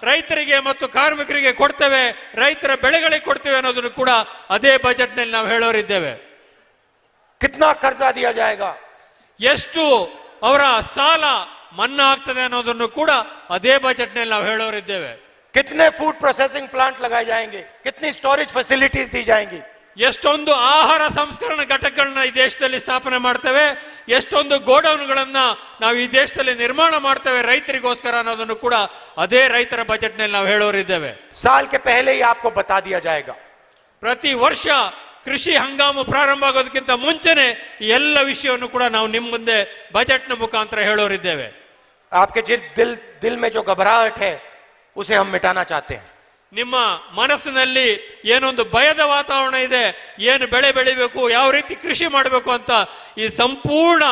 ರೈತರಿಗೆ ಮತ್ತು ಕಾರ್ಮಿಕರಿಗೆ ಕೊಡ್ತೇವೆ, ರೈತರ ಬೆಳೆಗಳಿಗೆ ಕೊಡ್ತೇವೆ ಅನ್ನೋದನ್ನು ಕೂಡ ಅದೇ ಬಜೆಟ್ ನಲ್ಲಿ ನಾವು ಹೇಳೋರಿದ್ದೇವೆ. कितना कर्जा दिया जाएगा, ಎಷ್ಟು ಅವರ ಸಾಲ ಮನ್ನಾ ಆಗ್ತದೆ ಅನ್ನೋದನ್ನು ಕೂಡ ಅದೇ ಬಜೆಟ್ ನಲ್ಲಿ ನಾವು ಹೇಳೋರಿದ್ದೇವೆ. कितने फूड प्रोसेसिंग प्लांट लगाए जाएंगे, कितनी स्टोरेज फैसिलिटीज दी जाएंगी, ಎಷ್ಟೊಂದು ಆಹಾರ ಸಂಸ್ಕರಣಾ ಘಟಕಗಳನ್ನ ಈ ದೇಶದಲ್ಲಿ ಸ್ಥಾಪನೆ ಮಾಡ್ತೇವೆ, ಎಷ್ಟೊಂದು ಗೋಡೌನ್ಗಳನ್ನ ನಾವು ಈ ದೇಶದಲ್ಲಿ ನಿರ್ಮಾಣ ಮಾಡ್ತೇವೆ ರೈತರಿಗೋಸ್ಕರ ಅನ್ನೋದನ್ನು ಕೂಡ ಅದೇ ರೈತರ ಬಜೆಟ್ ನಲ್ಲಿ ನಾವು ಹೇಳೋರಿದ್ದೇವೆ. साल के पहले ही आपको बता दिया जाएगा. ಪ್ರತಿ ವರ್ಷ ಕೃಷಿ ಹಂಗಾಮು ಪ್ರಾರಂಭ ಆಗೋದಕ್ಕಿಂತ ಮುಂಚೆನೆ ಈ ಎಲ್ಲ ವಿಷಯವನ್ನು ಕೂಡ ನಾವು ನಿಮ್ಮ ಮುಂದೆ ಬಜೆಟ್ ನ ಮುಖಾಂತರ ಹೇಳೋರಿದ್ದೇವೆ. आपके दिल में जो घबराहट है उसे हम मिटाना चाहते हैं. ನಿಮ್ಮ ಮನಸ್ಸಿನಲ್ಲಿ ಏನೊಂದು ಭಯದ ವಾತಾವರಣ ಇದೆ, ಏನು ಬೆಳೆ ಬೆಳಿಬೇಕು, ಯಾವ ರೀತಿ ಕೃಷಿ ಮಾಡಬೇಕು ಅಂತ ಈ ಸಂಪೂರ್ಣ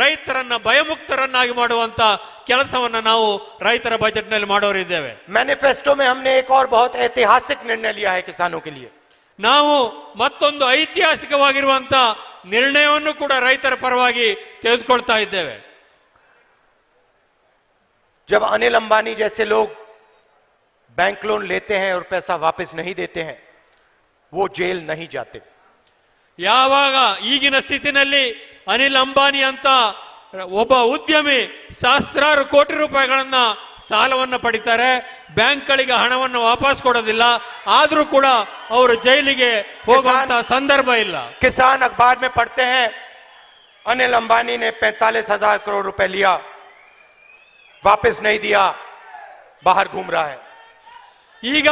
ರೈತರನ್ನ ಭಯಮುಕ್ತರನ್ನಾಗಿ ಮಾಡುವಂತ ಕೆಲಸವನ್ನ ನಾವು ರೈತರ ಬಜೆಟ್ ನಲ್ಲಿ ಮಾಡೋರಿದ್ದೇವೆ. मैनिफेस्टो में हमने एक और बहुत ऐतिहासिक निर्णय लिया है किसानों के लिए. ನಾವು ಮತ್ತೊಂದು ಐತಿಹಾಸಿಕವಾಗಿರುವಂತ ನಿರ್ಣಯವನ್ನು ಕೂಡ ರೈತರ ಪರವಾಗಿ ತೆಗೆದುಕೊಳ್ತಾ ಇದ್ದೇವೆ. जब अनिल अंबानी जैसे लोग बैंक लोन लेते हैं और पैसा वापस नहीं देते हैं, वो जेल नहीं जाते. ಯಾವಾಗ ಈಗಿನ ಸ್ಥಿತಿನಲ್ಲಿ ಅನಿಲ್ ಅಂಬಾನಿ ಅಂತ ಒಬ್ಬ ಉದ್ಯಮಿ ಸಹಸ್ರಾರು ಕೋಟಿ ರೂಪಾಯಿಗಳನ್ನ ಸಾಲವನ್ನ ಪಡಿತಾರೆ, ಬ್ಯಾಂಕ್ಗಳಿಗೆ ಹಣವನ್ನು ವಾಪಸ್ ಕೊಡೋದಿಲ್ಲ, ಆದ್ರೂ ಕೂಡ ಅವರು ಜೈಲಿಗೆ ಹೋಗುವಂತ ಸಂದರ್ಭ ಇಲ್ಲ. किसान अखबार में पढ़ते हैं अनिल अंबानी ने 45,000 करोड़ रुपए लिया, वापस नहीं दिया, बाहर घूम रहा है. ಈಗ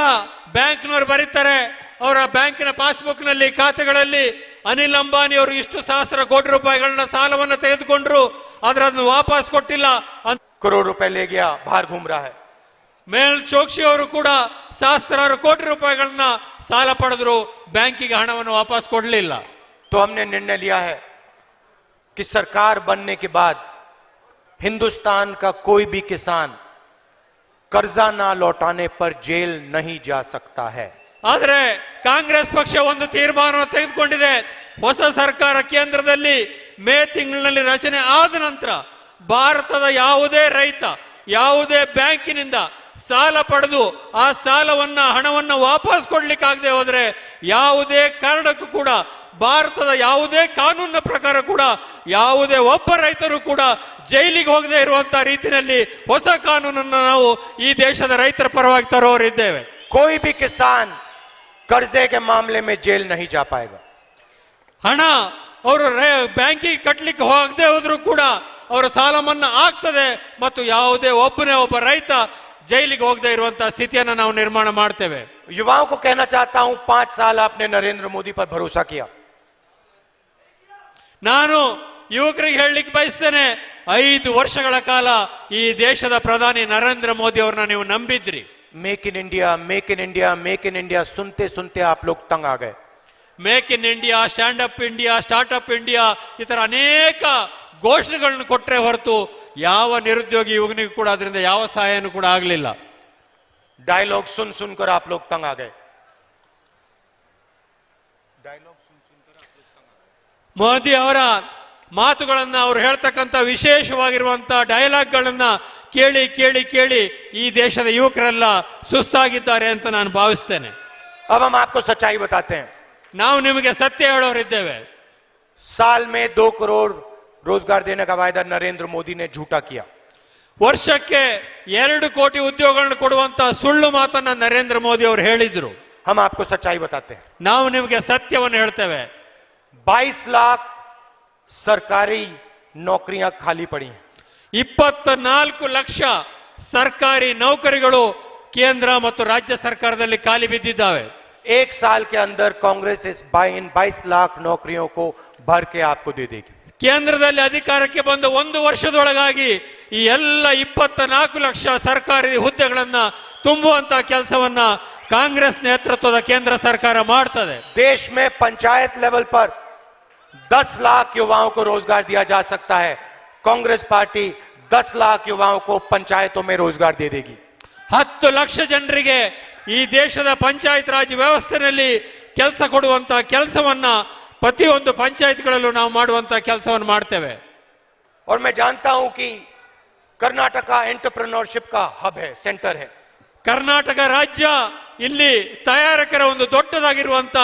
ಬ್ಯಾಂಕ್ನವರು ಬರೀತಾರೆ, ಅವರ ಬ್ಯಾಂಕಿನ ಪಾಸ್ಬುಕ್ ನಲ್ಲಿ ಖಾತೆಗಳಲ್ಲಿ ಅನಿಲ್ ಅಂಬಾನಿ ಅವರು ಇಷ್ಟು ಸಹಸ್ರ ಕೋಟಿ ರೂಪಾಯಿಗಳನ್ನ ಸಾಲವನ್ನು ತೆಗೆದುಕೊಂಡ್ರು, ಆದ್ರೆ ಅದನ್ನು ವಾಪಸ್ ಕೊಟ್ಟಿಲ್ಲ ಅಂತ करोड़ रुपए ले गया, बाहर घूम रहा है. ಮೇಲ್ ಚೋಕ್ಸಿ ಅವರು ಕೂಡ ಸಹಸ್ರಾರು ಕೋಟಿ ರೂಪಾಯಿಗಳನ್ನ ಸಾಲ ಪಡೆದ್ರು, ಬ್ಯಾಂಕಿಗೆ ಹಣವನ್ನು ವಾಪಸ್ ಕೊಡಲಿಲ್ಲ. तो हमने निर्णय लिया है कि सरकार बनने के बाद हिंदुस्तान का कोई भी किसान कर्जा ना लौटाने पर जेल नहीं जा सकता है. ಆದ್ರೆ ಕಾಂಗ್ರೆಸ್ ಪಕ್ಷ ಒಂದು ತೀರ್ಮಾನವನ್ನು ತೆಗೆದುಕೊಂಡಿದೆ. ಹೊಸ ಸರ್ಕಾರ ಕೇಂದ್ರದಲ್ಲಿ ಮೇ ತಿಂಗಳಿನಲ್ಲಿ ರಚನೆ ಆದ ನಂತರ ಭಾರತದ ಯಾವುದೇ ರೈತ ಯಾವುದೇ ಬ್ಯಾಂಕಿನಿಂದ ಸಾಲ ಪಡೆದು ಆ ಸಾಲವನ್ನ ಹಣವನ್ನ ವಾಪಸ್ ಕೊಡ್ಲಿಕ್ಕಾಗದೆ ಹೋದ್ರೆ ಯಾವುದೇ ಕಾರಣಕ್ಕೂ ಕೂಡ ಭಾರತದ ಯಾವುದೇ ಕಾನೂನಿನ ಪ್ರಕಾರ ಕೂಡ ಯಾವುದೇ ಒಬ್ಬ ರೈತರು ಕೂಡ ಜೈಲಿಗೆ ಹೋಗದೆ ಇರುವಂತಹ ರೀತಿಯಲ್ಲಿ ಹೊಸ ಕಾನೂನನ್ನು ನಾವು ಈ ದೇಶದ ರೈತರ ಪರವಾಗಿ ತರೋರಿದ್ದೇವೆ. कोई भी किसान कर्जे के मामले में जेल नहीं जा पाएगा. ಹಣ ಅವರು ಬ್ಯಾಂಕಿಗೆ ಕಟ್ಟಲಿಕ್ಕೆ ಹೋಗದೆ ಹೋದ್ರೂ ಕೂಡ ಅವರ ಸಾಲ ಮನ್ನಾ ಆಗ್ತದೆ ಮತ್ತು ಯಾವುದೇ ಒಬ್ಬನೇ ಒಬ್ಬ ರೈತ ಜೈಲಿಗೆ ಹೋಗದೆ ಇರುವಂತಹ ಸ್ಥಿತಿಯನ್ನು ನಾವು ನಿರ್ಮಾಣ ಮಾಡ್ತೇವೆ. युवाओं को कहना चाहता हूं, 5 साल आपने नरेंद्र मोदी पर भरोसा किया. ನಾನು ಯುವಕರಿಗೆ ಹೇಳಲಿಕ್ಕೆ ಬಯಸ್ತೇನೆ, 5 ವರ್ಷಗಳ ಕಾಲ ಈ ದೇಶದ ಪ್ರಧಾನಿ ನರೇಂದ್ರ ಮೋದಿ ಅವರನ್ನ ನೀವು ನಂಬಿದ್ರಿ. Make in India, make in India, make in India सुनते सुनते आप लोग तंग आ गए. Make in India, stand up India, start up India ಈ ತರ ಅನೇಕ ಘೋಷಣೆಗಳನ್ನು ಕೊಟ್ಟರೆ ಹೊರತು ಯಾವ ನಿರುದ್ಯೋಗಿ ಯುವಕನಿಗೂ ಕೂಡ ಅದರಿಂದ ಯಾವ ಸಹಾಯನೂ ಕೂಡ ಆಗಲಿಲ್ಲ. डायलॉग सुन सुनकर आप लोग तंग आ गए. ಮೋದಿ ಅವರ ಮಾತುಗಳನ್ನ ಅವರು ಹೇಳ್ತಕ್ಕಂಥ ವಿಶೇಷವಾಗಿರುವಂತ ಡೈಲಾಗ್ಗಳನ್ನ ಕೇಳಿ ಕೇಳಿ ಕೇಳಿ ಈ ದೇಶದ ಯುವಕರೆಲ್ಲ ಸುಸ್ತಾಗಿದ್ದಾರೆ ಅಂತ ನಾನು ಭಾವಿಸ್ತೇನೆ. अब हम आपको सच्चाई बताते हैं. ನಾವು ನಿಮಗೆ ಸತ್ಯ ಹೇಳೋರಿದ್ದೇವೆ. साल में 2 करोड़ रोजगार देने का वायदा नरेंद्र मोदी ने झूठा किया. ವರ್ಷಕ್ಕೆ 2 ಕೋಟಿ ಉದ್ಯೋಗಗಳನ್ನು ಕೊಡುವಂತ ಸುಳ್ಳು ಮಾತನ್ನ ನರೇಂದ್ರ ಮೋದಿ ಅವರು ಹೇಳಿದ್ರು. हम आपको सच्चाई बताते हैं. ನಾವು ನಿಮಗೆ ಸತ್ಯವನ್ನು ಹೇಳ್ತೇವೆ. 22 लाख सरकारी नौकरियां खाली पड़ी हैं. 24 ಲಕ್ಷ ಸರ್ಕಾರಿ ನೌಕರಿಗಳು ಕೇಂದ್ರ ಮತ್ತು ರಾಜ್ಯ ಸರ್ಕಾರದಲ್ಲಿ ಖಾಲಿ ಬಿದ್ದಿದ್ದಾವೆ. 1 साल के अंदर कांग्रेस इस 22 लाख नौकरियों को भर के आपको दे देगी. ಕೇಂದ್ರದಲ್ಲಿ ಅಧಿಕಾರಕ್ಕೆ ಬಂದ 1 ವರ್ಷದೊಳಗಾಗಿ ಈ ಎಲ್ಲ 24 ಲಕ್ಷ ಸರ್ಕಾರಿ ಹುದ್ದೆಗಳನ್ನ ತುಂಬುವಂತ ಕೆಲಸವನ್ನ ಕಾಂಗ್ರೆಸ್ ನೇತೃತ್ವದ ಕೇಂದ್ರ ಸರ್ಕಾರ ಮಾಡ್ತದೆ. देश में पंचायत लेवल पर 10 लाख युवाओं को रोजगार दिया जा सकता है. कांग्रेस पार्टी 10 लाख युवाओं को पंचायतों में रोजगार दे देगी. 10 ಲಕ್ಷ ಜನರಿಗೆ ಈ ದೇಶದ ಪಂಚಾಯತ್ ರಾಜ್ ವ್ಯವಸ್ಥೆಯಲ್ಲಿ ಕೆಲಸ ಕೊಡುವಂತ ಕೆಲಸವನ್ನ ಪ್ರತಿಯೊಂದು ಪಂಚಾಯತ್ಗಳಲ್ಲೂ ನಾವು ಮಾಡುವಂತ ಕೆಲಸವನ್ನು ಮಾಡ್ತೇವೆ. और मैं जानता हूं कि कर्नाटका एंटरप्रेन्योरशिप का हब है, सेंटर है. ಕರ್ನಾಟಕ ರಾಜ್ಯ ಇಲ್ಲಿ ತಯಾರಕರ ಒಂದು ದೊಡ್ಡದಾಗಿರುವಂತ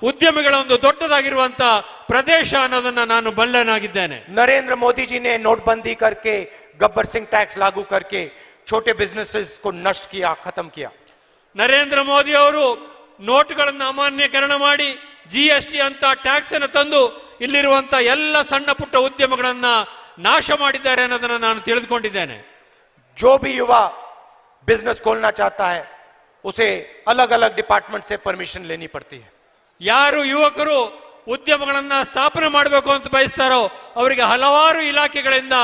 ಉದ್ಯಮಿಗಳ ಒಂದು ದೊಡ್ಡದಾಗಿರುವಂತ ಪ್ರದೇಶ ಅನ್ನೋದನ್ನ ನಾನು ಬಲ್ಲನಾಗಿದ್ದೇನೆ. नरेंद्र मोदी जी ने नोटबंदी करके गब्बर सिंह टैक्स लागू करके छोटे बिजनेसेस को नष्ट किया, खत्म किया. ನರೇಂದ್ರ ಮೋದಿ ಅವರು ನೋಟುಗಳನ್ನು ಅಮಾನ್ಯೀಕರಣ ಮಾಡಿ GST ಅಂತ ಟ್ಯಾಕ್ಸ್ ಅನ್ನು ತಂದು ಇಲ್ಲಿರುವಂತ ಎಲ್ಲ ಸಣ್ಣ ಪುಟ್ಟ ಉದ್ಯಮಗಳನ್ನ ನಾಶ ಮಾಡಿದ್ದಾರೆ ಅನ್ನೋದನ್ನ ನಾನು ತಿಳಿದುಕೊಂಡಿದ್ದೇನೆ. जो भी युवा बिजनेस खोलना चाहता है उसे अलग अलग डिपार्टमेंट से परमिशन लेनी पड़ती है. ಯಾರು ಯುವಕರು ಉದ್ಯಮಗಳನ್ನ ಸ್ಥಾಪನೆ ಮಾಡಬೇಕು ಅಂತ ಬಯಸ್ತಾರೋ ಅವರಿಗೆ ಹಲವಾರು ಇಲಾಖೆಗಳಿಂದ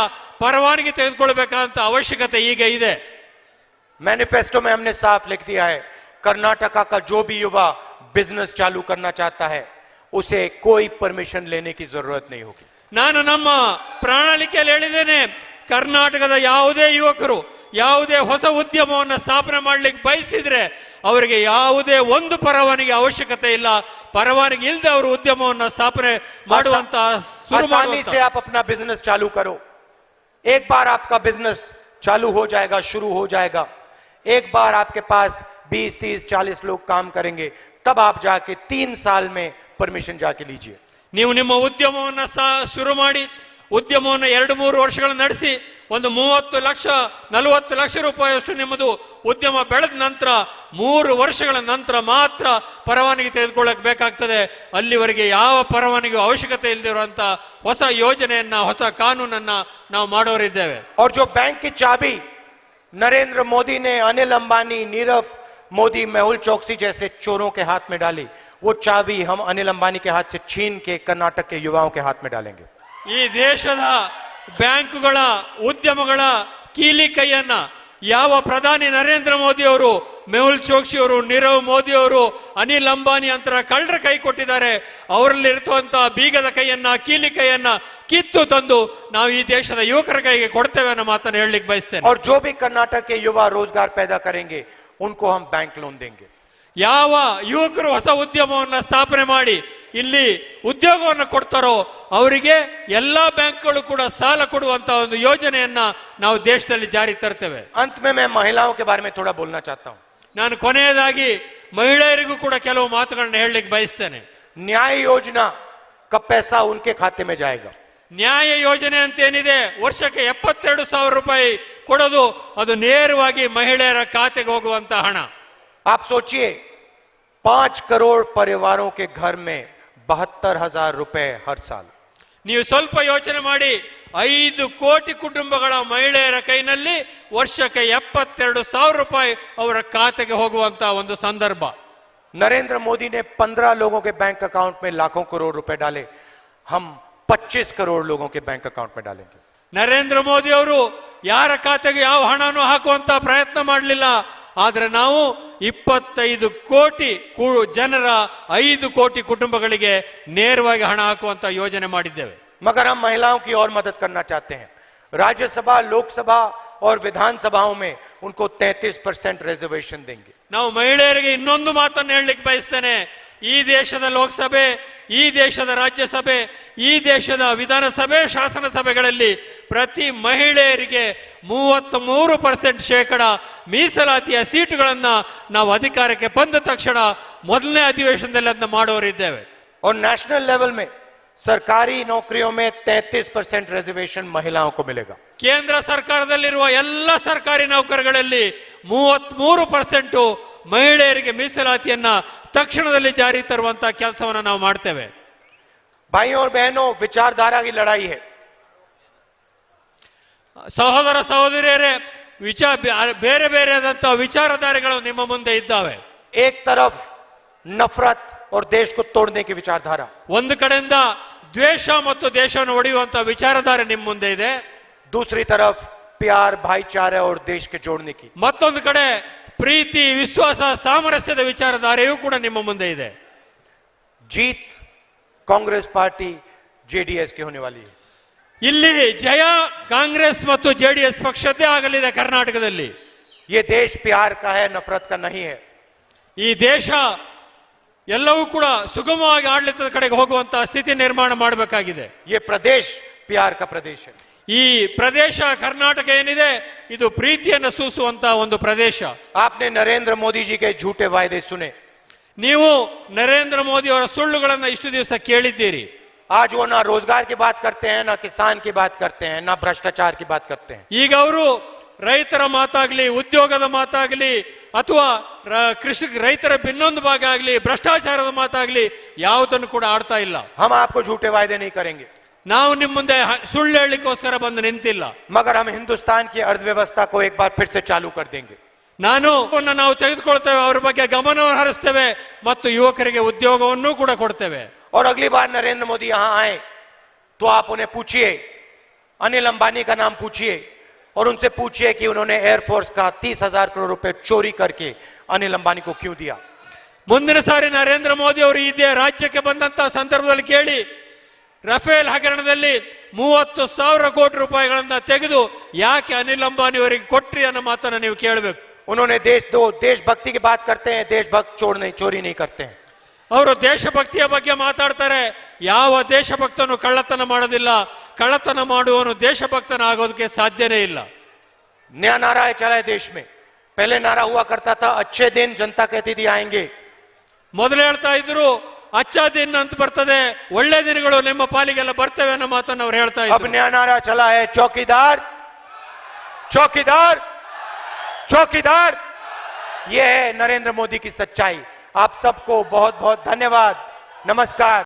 ಪರವಾನಗಿ ತೆಗೆದುಕೊಳ್ಳಬೇಕಾದಂತ ಅವಶ್ಯಕತೆ ಈಗ ಇದೆ. मैनिफेस्टो में हमने साफ लिख दिया है कर्नाटका का जो भी युवा बिजनेस चालू करना चाहता है उसे कोई परमिशन लेने की जरूरत नहीं होगी। ನಾನು ನಮ್ಮ ಪ್ರಣಾಳಿಕೆಯಲ್ಲಿ ಹೇಳಿದ್ದೇನೆ, ಕರ್ನಾಟಕದ ಯಾವುದೇ ಯುವಕರು ಯಾವುದೇ ಹೊಸ ಉದ್ಯಮವನ್ನು ಸ್ಥಾಪನೆ ಮಾಡಲಿಕ್ಕೆ ಬಯಸಿದ್ರೆ ಅವರಿಗೆ ಯಾವುದೇ ಒಂದು ಪರವಾನಗಿ ಅವಶ್ಯಕತೆ ಇಲ್ಲ. ಪರವಾನಗಿ ಇಲ್ಲದೆ ಅವರು ಉದ್ಯಮವನ್ನು ಸ್ಥಾಪನೆ ಮಾಡುವಂತ आसानी से आप अपना बिजनेस चालू करो। एक बार आपका बिजनेस चालू हो जाएगा, शुरू हो जाएगा, एक बार आपके पास 20, 30, 40 लोग काम करेंगे, तब आप जाके 3 साल में परमिशन जाके लीजिए। ನೀವು ನಿಮ್ಮ ಉದ್ಯಮವನ್ನು ಶುರು ಮಾಡಿ ಉದ್ಯಮವನ್ನು 2-3 ವರ್ಷಗಳು ನಡೆಸಿ ಒಂದು 30 ಲಕ್ಷ 40 ಲಕ್ಷ ರೂಪಾಯಿಯಷ್ಟು ನಿಮ್ಮದು ಉದ್ಯಮ ಬೆಳೆದ ನಂತರ 3 ವರ್ಷಗಳ ನಂತರ ಮಾತ್ರ ಪರವಾನಗಿ ತೆಗೆದುಕೊಳ್ಳಕ್ಕೆ ಬೇಕಾಗ್ತದೆ. ಅಲ್ಲಿವರೆಗೆ ಯಾವ ಪರವಾನಗಿ ಅವಶ್ಯಕತೆ ಇಲ್ಲದಿರುವಂತ ಹೊಸ ಯೋಜನೆಯನ್ನ ಹೊಸ ಕಾನೂನನ್ನ ನಾವು ಮಾಡೋರಿದ್ದೇವೆ. और जो बैंक की चाबी नरेंद्र मोदी ने अनिल अंबानी, नीरव मोदी, मेहुल चोकसी जैसे चोरों के हाथ में डाली, वो चाबी हम अनिल अंबानी के हाथ से छीन के कर्नाटक के युवाओं के हाथ में डालेंगे। ಈ ದೇಶದ ಬ್ಯಾಂಕುಗಳ ಉದ್ಯಮಗಳ ಕೀಲಿ ಕೈಯನ್ನ ಯಾವ ಪ್ರಧಾನಿ ನರೇಂದ್ರ ಮೋದಿ ಅವರು, ಮೆಹುಲ್ ಚೋಕ್ಸಿ ಅವರು, ನೀರವ್ ಮೋದಿ ಅವರು, ಅನಿಲ್ ಅಂಬಾನಿ ಅಂತರ ಕಳ್ಳರ ಕೈ ಕೊಟ್ಟಿದ್ದಾರೆ, ಅವರಲ್ಲಿ ಇರುವಂತಹ ಬೀಗದ ಕೈಯನ್ನ, ಕೀಲಿ ಕೈಯನ್ನ ಕಿತ್ತು ತಂದು ನಾವು ಈ ದೇಶದ ಯುವಕರ ಕೈಗೆ ಕೊಡ್ತೇವೆ ಅನ್ನೋ ಮಾತನ್ನು ಹೇಳಲಿಕ್ಕೆ ಬಯಸ್ತೇನೆ. और जो भी कर्नाटक के युवा रोजगार पैदा करेंगे उनको हम बैंक लोन देंगे। ಯಾವ ಯುವಕರು ಹೊಸ ಉದ್ಯಮವನ್ನು ಸ್ಥಾಪನೆ ಮಾಡಿ ಇಲ್ಲಿ ಉದ್ಯೋಗವನ್ನು ಕೊಡ್ತಾರೋ ಅವರಿಗೆ ಎಲ್ಲಾ ಬ್ಯಾಂಕ್ಗಳು ಕೂಡ ಸಾಲ ಕೊಡುವಂತ ಒಂದು ಯೋಜನೆಯನ್ನ ನಾವು ದೇಶದಲ್ಲಿ ಜಾರಿ ತರ್ತೇವೆ. अंत में मैं महिलाओं के बारे में थोड़ा बोलना चाहता हूं। ನಾನು ಕೊನೆಯದಾಗಿ ಮಹಿಳೆಯರಿಗೂ ಕೂಡ ಕೆಲವು ಮಾತುಗಳನ್ನ ಹೇಳಲಿಕ್ಕೆ ಬಯಸ್ತೇನೆ. न्याय योजना का पैसा उनके खाते में जाएगा। ನ್ಯಾಯ ಯೋಜನೆ ಅಂತ ಏನಿದೆ, ವರ್ಷಕ್ಕೆ 72,000 ರೂಪಾಯಿ ಕೊಡೋದು, ಅದು ನೇರವಾಗಿ ಮಹಿಳೆಯರ ಖಾತೆಗೆ ಹೋಗುವಂತ ಹಣ. आप सोचिए 5 करोड़ परिवारों के घर में 72,000 रुपए हर साल। ನೀವು ಸ್ವಲ್ಪ ಯೋಚನೆ ಮಾಡಿ, 5 ಕೋಟಿ ಕುಟುಂಬಗಳ ಮಹಿಳೆಯರ ಕೈನಲ್ಲಿ ವರ್ಷಕ್ಕೆ 72,000 ರೂಪಾಯಿ ಅವರ ಖಾತೆಗೆ ಹೋಗುವಂತ ಒಂದು ಸಂದರ್ಭ. नरेंद्र मोदी ने 15 लोगों के बैंक अकाउंट में लाखों करोड़ रुपए डाले, हम 25 करोड़ लोगों के बैंक अकाउंट में डालेंगे। ನರೇಂದ್ರ ಮೋದಿ ಅವರು ಯಾರ ಖಾತೆಗೆ ಯಾವ ಹಣನೂ ಹಾಕುವಂತ ಪ್ರಯತ್ನ ಮಾಡಲಿಲ್ಲ, ಆದ್ರೆ ನಾವು 25 ಕೋಟಿ ಜನರ 5 ಕೋಟಿ ಕುಟುಂಬಗಳಿಗೆ ನೇರವಾಗಿ ಹಣ ಹಾಕುವಂತ ಯೋಜನೆ ಮಾಡಿದ್ದೇವೆ. मगर हम महिलाओं की और मदद करना चाहते हैं। राज्यसभा, लोकसभा और विधानसभाओं में उनको 33% रिजर्वेशन देंगे। ನಾವು ಮಹಿಳೆಯರಿಗೆ ಇನ್ನೊಂದು ಮಾತನ್ನು ಹೇಳಲಿಕ್ಕೆ ಬಯಸ್ತೇನೆ. ಈ ದೇಶದ ಲೋಕಸಭೆ, ಈ ದೇಶದ ರಾಜ್ಯಸಭೆ, ಈ ದೇಶದ ವಿಧಾನಸಭೆ, ಶಾಸನ ಸಭೆಗಳಲ್ಲಿ ಪ್ರತಿ ಮಹಿಳೆಯರಿಗೆ 33% ಶೇಕಡ ಮೀಸಲಾತಿಯ ಸೀಟುಗಳನ್ನ ನಾವು ಅಧಿಕಾರಕ್ಕೆ ಬಂದ ತಕ್ಷಣ ಮೊದಲನೇ ಅಧಿವೇಶನದಲ್ಲಿ ಅದನ್ನ ಮಾಡೋರಿದ್ದೇವೆ. और नेशनल लेवल में सरकारी नौकरियों में 33% रिजर्वेशन महिलाओं को मिलेगा। ಕೇಂದ್ರ ಸರ್ಕಾರದಲ್ಲಿರುವ ಎಲ್ಲ ಸರ್ಕಾರಿ ನೌಕರಗಳಲ್ಲಿ 33% ಮಹಿಳೆಯರಿಗೆ ಮೀಸಲಾತಿಯನ್ನ ತಕ್ಷಣದಲ್ಲಿ ಜಾರಿ ತರುವಂತ ಕೆಲಸವನ್ನು ನಾವು ಮಾಡ್ತೇವೆ. भाइयों और बहनों, विचारधारा की लड़ाई है। ಸಹೋದರ ಸಹೋದರಿಯರೇ, ಬೇರೆ ಬೇರೆಯಾದಂತಹ ವಿಚಾರಧಾರೆಗಳು ನಿಮ್ಮ ಮುಂದೆ ಇದ್ದಾವೆ. एक तरफ नफरत और देश को तोड़ने की विचारधारा, ಒಂದು ಕಡೆಯಿಂದ ದ್ವೇಷ ಮತ್ತು ದೇಶವನ್ನು ಒಡೆಯುವಂತ ವಿಚಾರಧಾರೆ ನಿಮ್ಮ ಮುಂದೆ ಇದೆ. दूसरी तरफ प्यार, भाईचारा और देश के जोड़ने की। ಮತ್ತೊಂದು ಕಡೆ ಪ್ರೀತಿ, ವಿಶ್ವಾಸ, ಸಾಮರಸ್ಯದ ವಿಚಾರಧಾರೆಯೂ ಕೂಡ ನಿಮ್ಮ ಮುಂದೆ ಇದೆ. जीत कांग्रेस पार्टी जेडीएस की होने वाली है। ಇಲ್ಲಿ ಜಯ ಕಾಂಗ್ರೆಸ್ ಮತ್ತು ಜೆಡಿಎಸ್ ಪಕ್ಷದ್ದೇ ಆಗಲಿದೆ ಕರ್ನಾಟಕದಲ್ಲಿ. ये देश प्यार का है, नफरत का नहीं है। ಈ ದೇಶ ಎಲ್ಲವೂ ಕೂಡ ಸುಗಮವಾಗಿ ಆಡಳಿತದ ಕಡೆಗೆ ಹೋಗುವಂತಹ ಸ್ಥಿತಿ ನಿರ್ಮಾಣ ಮಾಡಬೇಕಾಗಿದೆ. ये प्रदेश प्यार का प्रदेश है। ಈ ಪ್ರದೇಶ ಕರ್ನಾಟಕ ಏನಿದೆ, ಇದು ಪ್ರೀತಿಯನ್ನು ಸೂಸುವಂತಹ ಒಂದು ಪ್ರದೇಶ. आपने नरेंद्र मोदी जी के झूठे वायदे सुने। ನೀವು ನರೇಂದ್ರ ಮೋದಿ ಅವರ ಸುಳ್ಳುಗಳನ್ನ ಇಷ್ಟು ದಿವಸ ಕೇಳಿದ್ದೀರಿ. आज वो ना रोजगार की बात करते हैं, ना किसान की बात करते हैं, ना भ्रष्टाचार की बात करते हैं। ಈಗ ಅವರು ರೈತರ ಮಾತಾಗ್ಲಿ, ಉದ್ಯೋಗದ ಮಾತಾಗ್ಲಿ, ಅಥವಾ ರೈತರ ಇನ್ನೊಂದು ಭಾಗ ಆಗ್ಲಿ, ಭ್ರಷ್ಟಾಚಾರದ ಮಾತಾಗ್ಲಿ ಯಾವುದನ್ನು ಕೂಡ ಆಡ್ತಾ ಇಲ್ಲ. हम आपको झूठे वायदे नहीं करेंगे। ನಾವು ನಿಮ್ಮ ಮುಂದೆ ಸುಳ್ಳು ಹೇಳಲಿಕ್ಕೋಸ್ಕರ ಬಂದು ನಿಂತಿಲ್ಲ. मगर हम हिंदुस्तान की अर्थव्यवस्था को एक बार फिर से चालू कर देंगे। ನಾವು ತೆಗೆದುಕೊಳ್ತೇವೆ, ಅವ್ರ ಬಗ್ಗೆ ಗಮನವನ್ನು ಹರಿಸ್ತೇವೆ ಮತ್ತು ಯುವಕರಿಗೆ ಉದ್ಯೋಗವನ್ನು ಕೂಡ ಕೊಡ್ತೇವೆ. और अगली बार नरेंद्र मोदी यहां आए तो आप उन्हें पूछिए, अनिल अंबानी का नाम पूछिए, और उनसे पूछिए कि उन्होंने एयरफोर्स का 30,000 करोड़ रुपए चोरी करके अनिल अंबानी को क्यों दिया। ಮುಂದಿನ ಸಾರಿ ನರೇಂದ್ರ ಮೋದಿ ಅವರು ಇದೇ ರಾಜ್ಯಕ್ಕೆ ಬಂದಂತಹ ಸಂದರ್ಭದಲ್ಲಿ ಕೇಳಿ, ರಫೇಲ್ ಹಗರಣದಲ್ಲಿ 30,000 ಕೋಟಿ ರೂಪಾಯಿಗಳನ್ನ ತೆಗೆದು ಯಾಕೆ ಅನಿಲ್ ಅಂಬಾನಿ ಅವರಿಗೆ ಕೊಟ್ರಿ ಅನ್ನೋ ಮಾತನ್ನ ನೀವು ಕೇಳಬೇಕು। उन्होंने देशभक्ति की बात करते हैं, देशभक्त चोरी नहीं करते हैं। ಅವರು ದೇಶಭಕ್ತಿಯ ಬಗ್ಗೆ ಮಾತಾಡ್ತಾರೆ, ಯಾವ ದೇಶಭಕ್ತನು ಕಳ್ಳತನ ಮಾಡೋದಿಲ್ಲ, ಕಳ್ಳತನ ಮಾಡುವವನು ದೇಶಭಕ್ತನಾಗೋದಕ್ಕೆ ಸಾಧ್ಯನೇ ಇಲ್ಲ। नया नारा है चला है देश में। पहले नारा हुआ करता था अच्छे दिन, जनता कहती थी आएंगे। ಮೊದಲು ಹೇಳ್ತಾ ಇದ್ರು ಅಚ್ಚಾ ದಿನ ಅಂತ ಬರ್ತದೆ, ಒಳ್ಳೆ ದಿನಗಳು ನಿಮ್ಮ ಪಾಲಿಗೆಲ್ಲ ಬರ್ತವೆ ಅನ್ನೋ ಮಾತನ್ನು ಅವ್ರು ಹೇಳ್ತಾ अब ಇದ್ರು। नया नारा चला है चौकीदार चौकीदार चौकीदार। यह है नरेंद्र मोदी की सच्चाई। आप सबको बहुत बहुत धन्यवाद। नमस्कार।